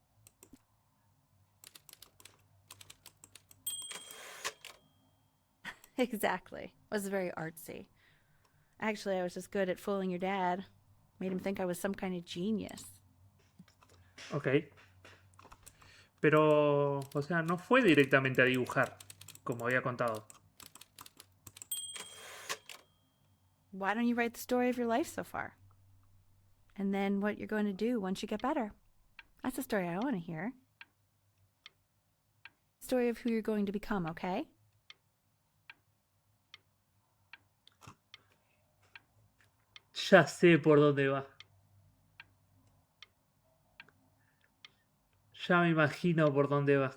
Exactly. It was very artsy. Actually, I was just good at fooling your dad. Made him think I was some kind of genius. Ok. Pero, o sea, no fue directamente a dibujar, como había contado. Why don't you write the story of your life so far? And then what you're going to do once you get better. That's the story I want to hear. Story of who you're going to become, okay? Ya sé por dónde va. Ya me imagino por dónde va.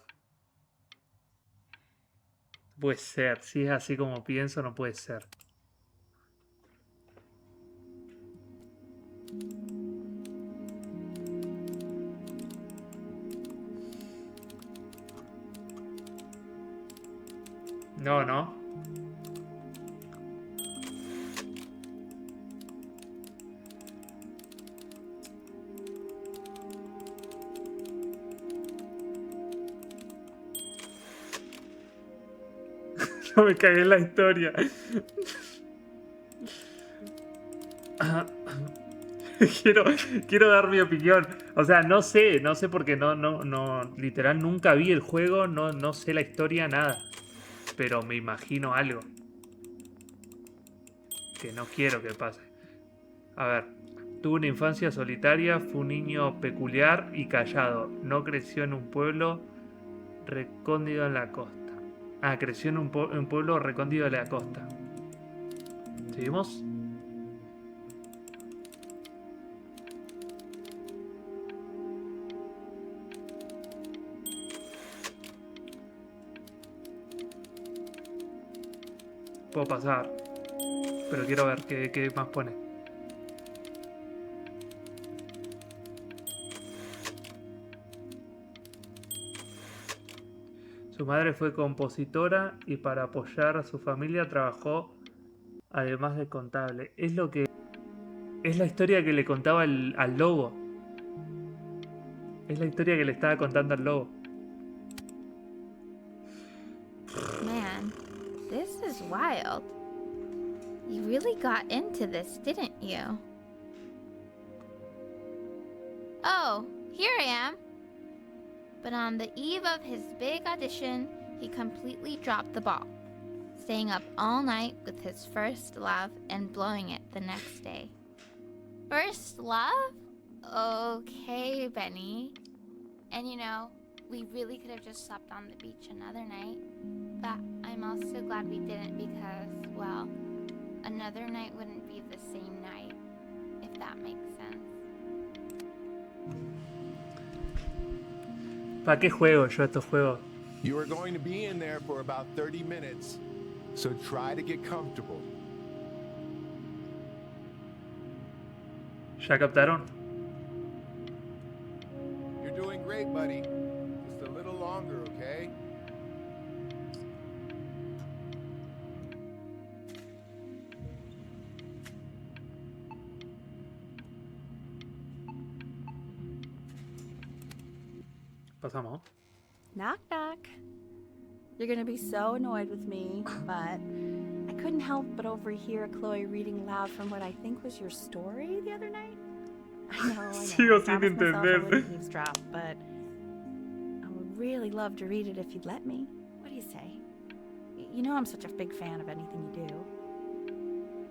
Puede ser, si es así como pienso, no puede ser. No, no. Yo me cagué en la historia. Quiero dar mi opinión. O sea, no sé porque literal nunca vi el juego, no sé la historia, nada. Pero me imagino algo que no quiero que pase. A ver, tuvo una infancia solitaria, fue un niño peculiar y callado. No creció en un pueblo recóndito en la costa. Ah, creció en un pueblo recóndito de la costa. ¿Seguimos? Puedo pasar, pero quiero ver qué más pone. Su madre fue compositora y para apoyar a su familia trabajó además de contable. Es la historia que le contaba al lobo. Es la historia que le estaba contando al lobo. Man, this is wild. You really got into this, didn't you? Oh, here I am. But on the eve of his big audition, he completely dropped the ball, staying up all night with his first love and blowing it the next day. First love? Okay, Benny. And you know, we really could have just slept on the beach another night. But I'm also glad we didn't because, well, another night wouldn't be the same night, if that makes sense. ¿Para qué juego yo estos juegos? You are going to be in there for about 30 minutes, so try to get comfortable. ¿Ya captaron? You're doing great, buddy. Just a little longer, okay? Pasamos. Knock, knock. You're gonna be so annoyed with me, but I couldn't help but overhear Chloe reading aloud from what I think was your story the other night. I know. Sigo I sin promised myself I entender. wouldn't eavesdrop, but I would really love to read it if you'd let me. What do you say? You know I'm such a big fan of anything you do.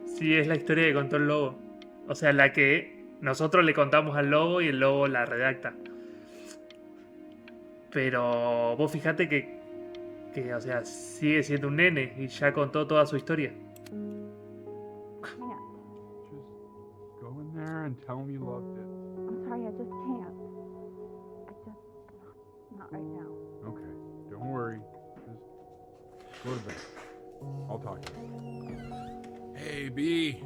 Sí, es la historia que contó el lobo. O sea, la que nosotros le contamos al lobo y el lobo la redacta. Pero vos fijate que, o sea, sigue siendo un nene y ya contó toda su historia. Just go in there and tell him you loved it. I'm sorry, I just can't. Not right now. Okay, don't worry. Just go to bed. I'll talk to you. Hey, B.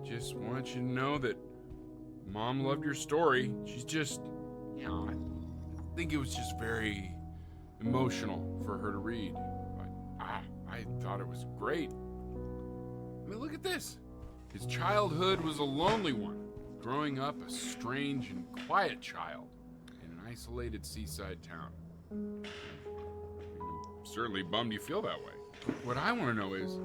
Just want you to know that Mom loved your story. She's just, you know, I think it was just very emotional for her to read. I thought it was great. I mean, look at this. His childhood was a lonely one, growing up a strange and quiet child in an isolated seaside town. I'm certainly bummed you feel that way. What I want to know is,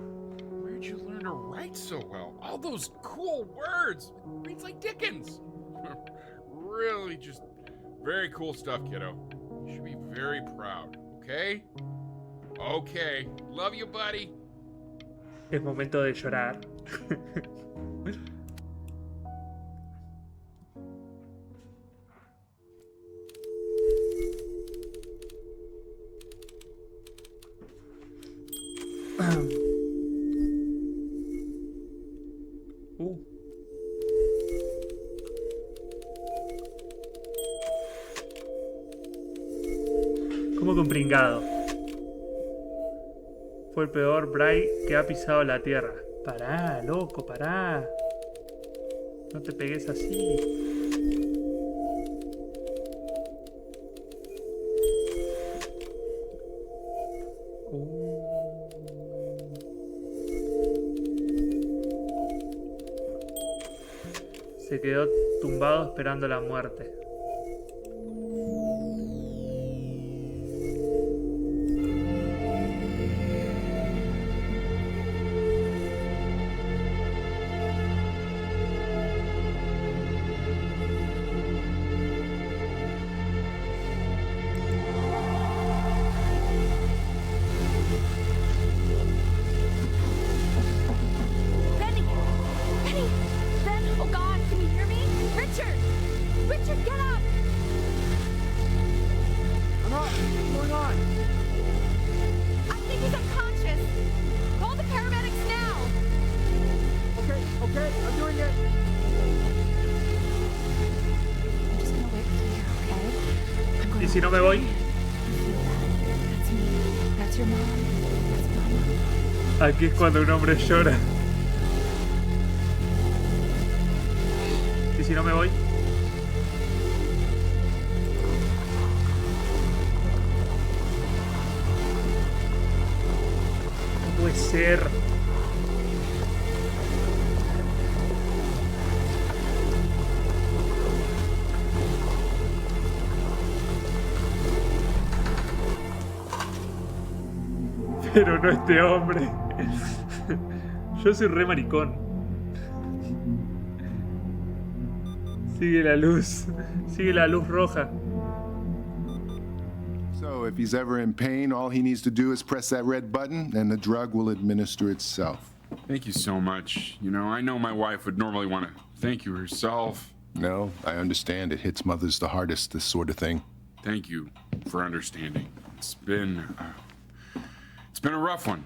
where'd you learn to write so well? All those cool words. Reads like Dickens. Really just very cool stuff, kiddo. You should be very proud, okay? Okay. Love you, buddy. Es momento de llorar. Como que un pringado. Fue el peor Bray que ha pisado la tierra. Pará, loco, pará. No te pegues así. Se quedó tumbado esperando la muerte. si no me voy? That's me. That's your mom. That's mama. Aquí es cuando un hombre llora. ¿Y si no me voy? No puede ser. Pero no este hombre. Yo soy re maricón. Sigue la luz. Sigue la luz roja. So if he's ever in pain, all he needs to do is press that red button and the drug will administer itself. Thank you so much. You know, I know my wife would normally want to thank you herself. No, I understand. It hits mothers the hardest, this sort of thing. Thank you for understanding. It's been a rough one.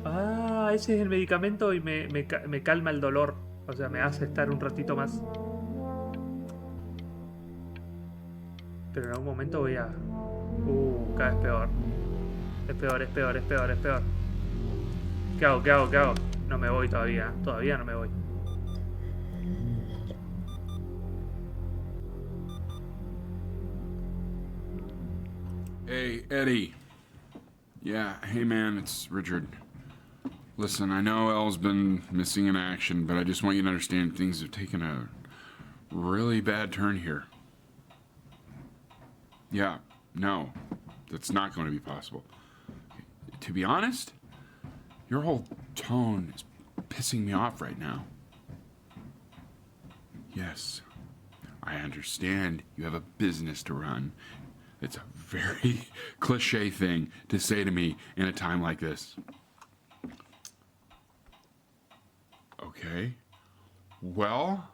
Ah, ese es el medicamento y me calma el dolor. O sea, me hace estar un ratito más. Pero en algún momento voy a... cada vez peor. Es peor, es peor, es peor, es peor. ¿Qué hago? ¿Qué hago? ¿Qué hago? No me voy todavía. Todavía no me voy. Hey, Eddie. Yeah, hey man, it's Richard. Listen, I know Elle's been missing in action, but I just want you to understand things have taken a really bad turn here. Yeah, no, that's not going to be possible. To be honest, your whole tone is pissing me off right now. Yes, I understand you have a business to run. It's a very cliche thing to say to me in a time like this. Okay. Well,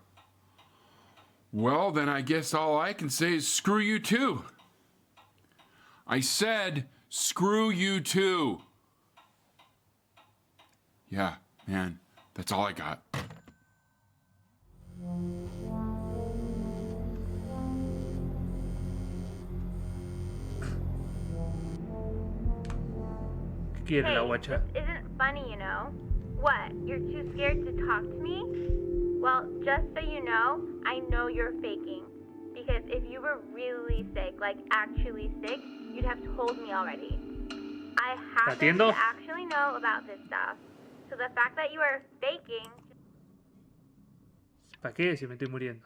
then I guess all I can say is screw you too. I said screw you too. Yeah, man, that's all I got. ¿Qué quiere la guacha? This isn't funny, you know. What? You're too scared to talk to me? Well, just so you know you're faking. Because if you were really sick, like actually sick, you'd have told me already. I happen to actually know about this stuff. So the fact that you are faking... ¿Para qué si me estoy muriendo?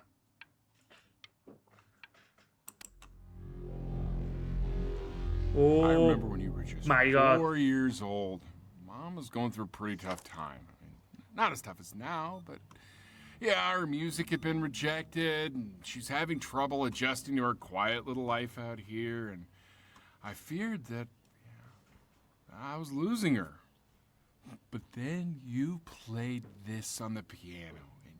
Oh, I remember when you were just my God. 4 years old. Mom was going through a pretty tough time. I mean, not as tough as now, but yeah, her music had been rejected, and she's having trouble adjusting to her quiet little life out here, and I feared that I was losing her. But then you played this on the piano, and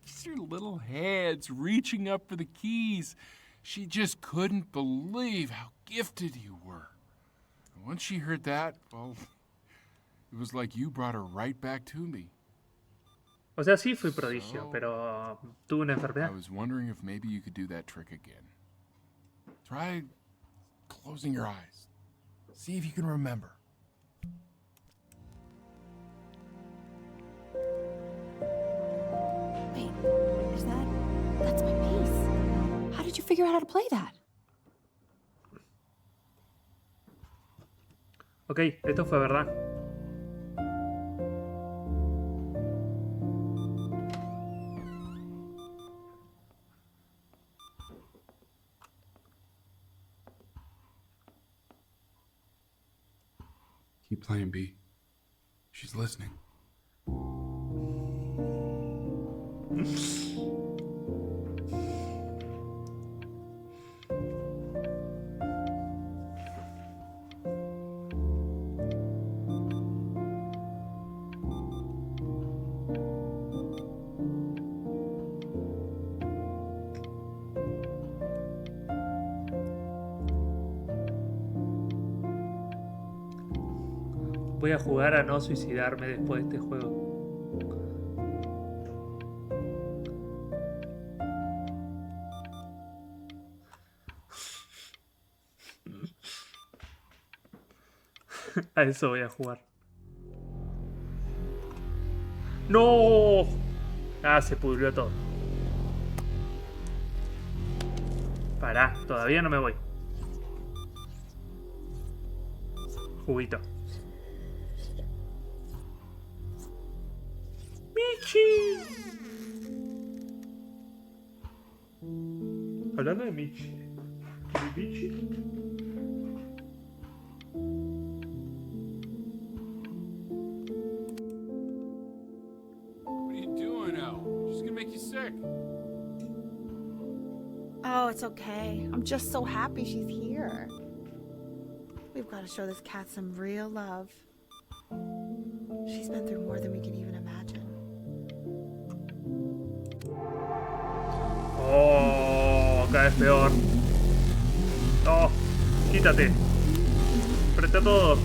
just your little hands reaching up for the keys. She just couldn't believe how gifted you were. And once she heard that, well, it was like you brought her right back to me. O sea, sí fui prodigio, pero tuve una enfermedad. I was wondering if maybe you could do that trick again. Try closing your eyes. See if you can remember. Wait, that's my piece. How did you figure out how to play that? Ok, esto fue verdad. Keep playing, B. She's listening. Voy a jugar a no suicidarme después de este juego. A eso voy a jugar. ¡No! Ah, se pudrió todo. Pará, todavía no me voy. Juguito. ¡Michi! Hablando de Michi. ¿Michi? What are you doing, Elle? She's gonna make you sick. Oh, it's okay. I'm just so happy she's here. We've got to show this cat some real love. She's been through more than we can even imagine. Oh, cada vez peor. No, quítate. Frente a todos.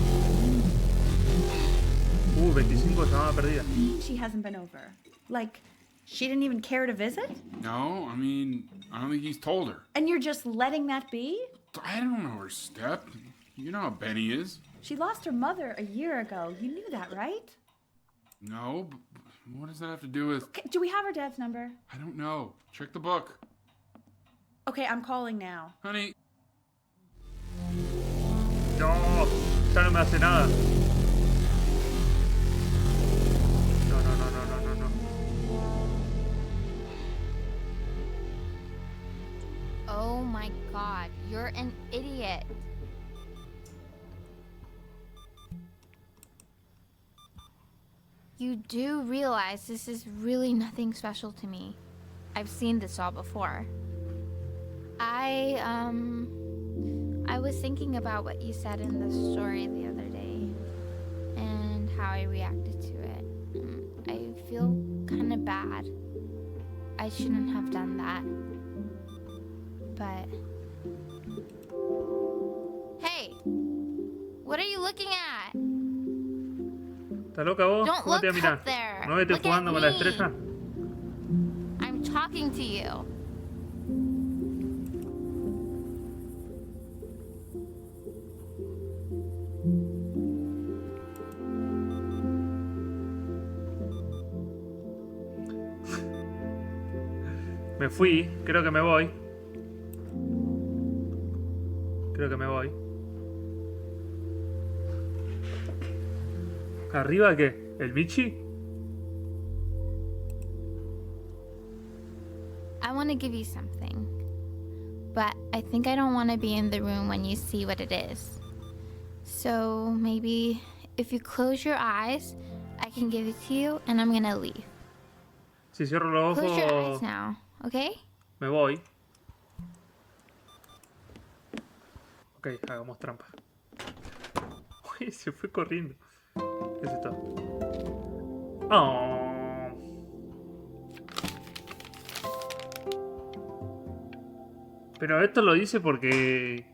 25 llamada perdida. She hasn't been over. Like, she didn't even care to visit? No, I mean, I don't think he's told her. And you're just letting that be? I don't know her step. You know how Benny is. She lost her mother a year ago. You knew that, right? No, but what does that have to do with... Okay, do we have her dad's number? I don't know. Check the book. Okay, I'm calling now. Honey. No, ya no me hace nada. No, no, no, no, no, no, no. Oh my god, you're an idiot. You do realize this is really nothing special to me. I've seen this all before. I was thinking about what you said in the story the other day and how I reacted to it. I feel kind of bad. I shouldn't have done that. But... Hey! What are you looking at? ¿Estás loca vos? Don't ¿Cómo te look vas a mirar? up there. ¿No vete Look jugando at con la me. estrella? I'm talking to you. Me fui, creo que me voy. Creo que me voy. ¿Arriba qué? ¿El Michi? I want to give you something. But I think I don't want to be in the room when you see what it is. So maybe if you close your eyes, I can give it to you and I'm gonna leave. Si cierro los Close your ojos, eyes now, okay? me voy. Ok, hagamos trampa. Uy, se fue corriendo. ¿Qué es esto? Oh. Pero esto lo dice porque...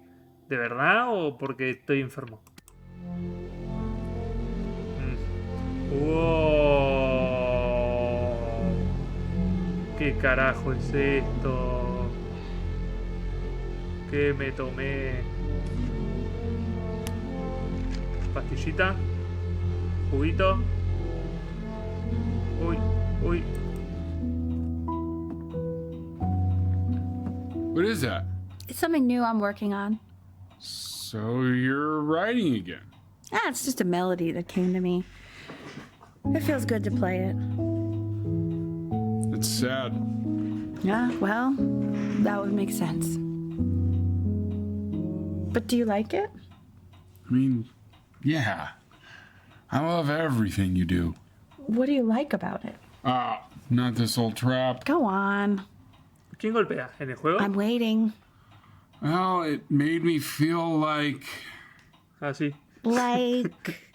¿De verdad o porque estoy enfermo? Wow. ¿Qué carajo es esto? ¿Qué me tomé? Pastillita. Juguito. Uy, uy. What is that? It's something new I'm working on. So you're writing again? Ah, it's just a melody that came to me. It feels good to play it. It's sad. Yeah, well, that would make sense. But do you like it? I mean, yeah. I love everything you do. What do you like about it? Not this old trap. Go on. ¿Quién golpea? ¿En el juego? I'm waiting. Well, it made me feel like... Ah, sí. Like...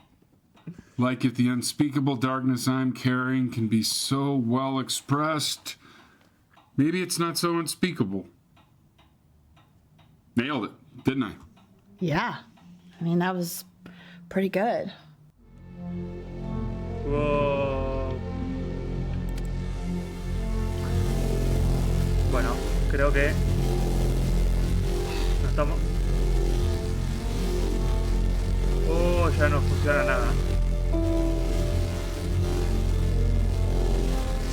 Like if the unspeakable darkness I'm carrying can be so well expressed, maybe it's not so unspeakable. Nailed it, didn't I? Yeah. I mean, that was pretty good. Wow. Bueno, creo que no estamos. Oh, ya no funciona nada.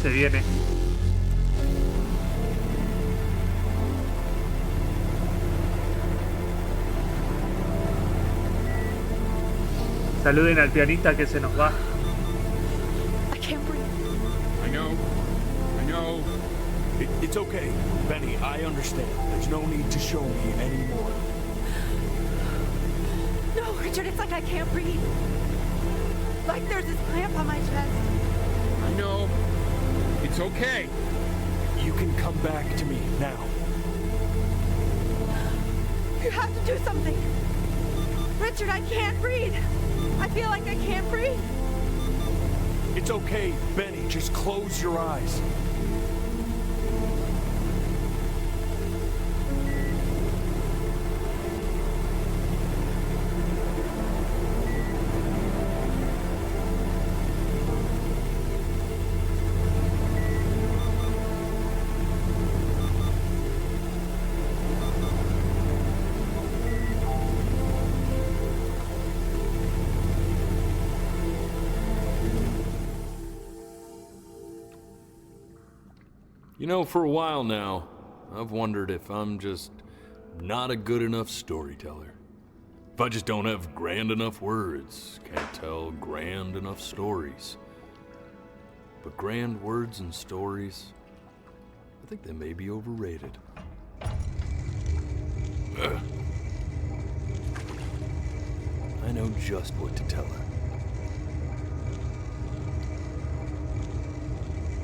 Se viene. Saluden al pianista que se nos va. I can't breathe. I know. It's okay, Benny. I understand. There's no need to show me anymore. No, Richard, it's like I can't breathe. Like there's this clamp on my chest. I know. It's okay. You can come back to me now. You have to do something. Richard, I can't breathe. I feel like I can't breathe. It's okay, Benny. Just close your eyes. You know, for a while now, I've wondered if I'm just not a good enough storyteller. If I just don't have grand enough words, can't tell grand enough stories. But grand words and stories, I think they may be overrated. I know just what to tell her.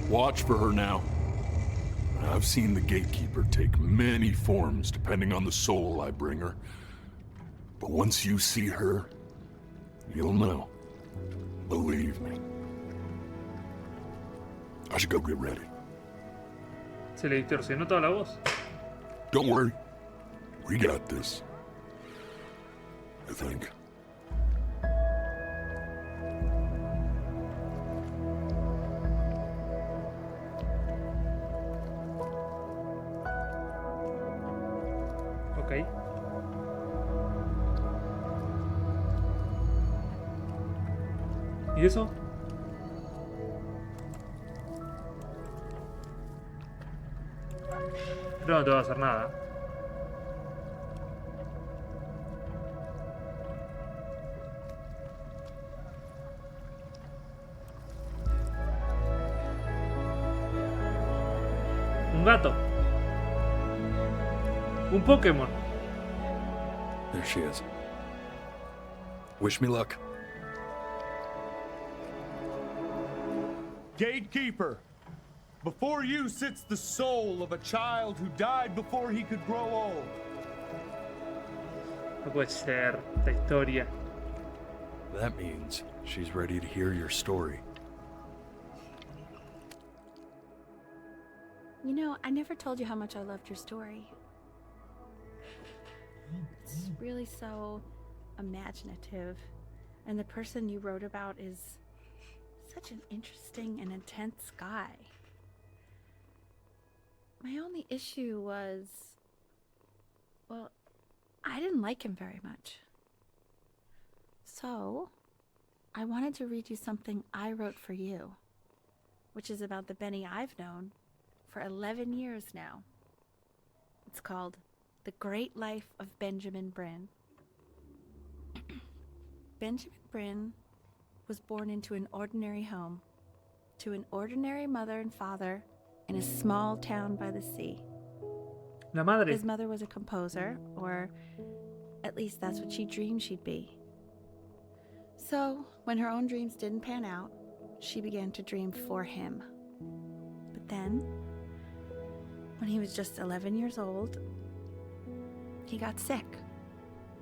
Watch for her now. I've seen the gatekeeper take many forms depending on the soul I bring her. But once you see her, you'll know. Believe me. I should go get ready. Se le distorsionó toda la voz. Don't worry. We got this. I think. Ok. ¿Y eso? Pero no te va a hacer nada. Un gato. Un Pokémon. There she is. Wish me luck. Gatekeeper, before you sits the soul of a child who died before he could grow old. No puede ser esta historia. That means she's ready to hear your story. You know, I never told you how much I loved your story. It's really so imaginative. And the person you wrote about is such an interesting and intense guy. My only issue was, well, I didn't like him very much. So, I wanted to read you something I wrote for you, which is about the Benny I've known for 11 years now. It's called The Great Life of Benjamin Bryn. Benjamin Bryn was born into an ordinary home, to an ordinary mother and father in a small town by the sea. La madre. His mother was a composer, or at least that's what she dreamed she'd be. So, when her own dreams didn't pan out, she began to dream for him. But then, when he was just 11 years old, he got sick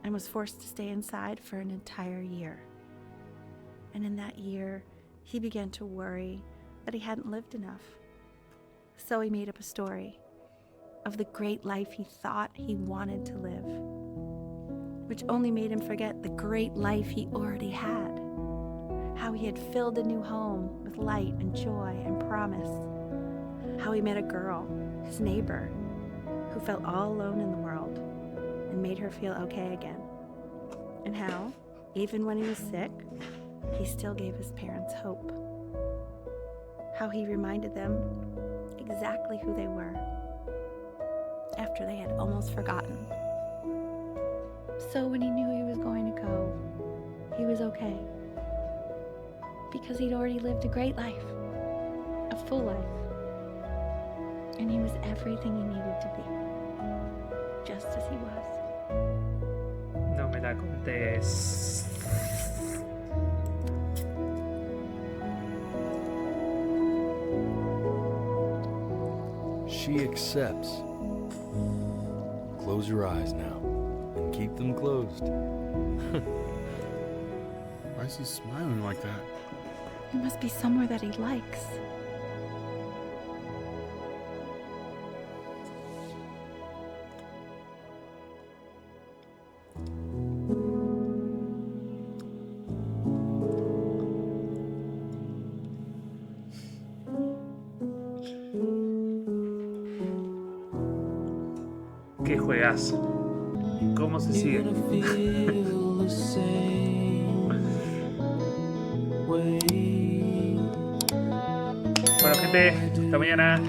and was forced to stay inside for an entire year. And in that year, he began to worry that he hadn't lived enough. So he made up a story of the great life he thought he wanted to live, which only made him forget the great life he already had. how he had filled a new home with light and joy and promise. How he met a girl, his neighbor, who felt all alone in the world and made her feel okay again. And how, even when he was sick, he still gave his parents hope. How he reminded them exactly who they were after they had almost forgotten. So when he knew he was going to go, he was okay. Because he'd already lived a great life, a full life. And he was everything he needed to be, just as he was. No me la contés. She accepts. Close your eyes now, and keep them closed. Why is he smiling like that? It must be somewhere that he likes. Qué juegazo. ¿Cómo se sigue? Bueno, gente, hasta mañana.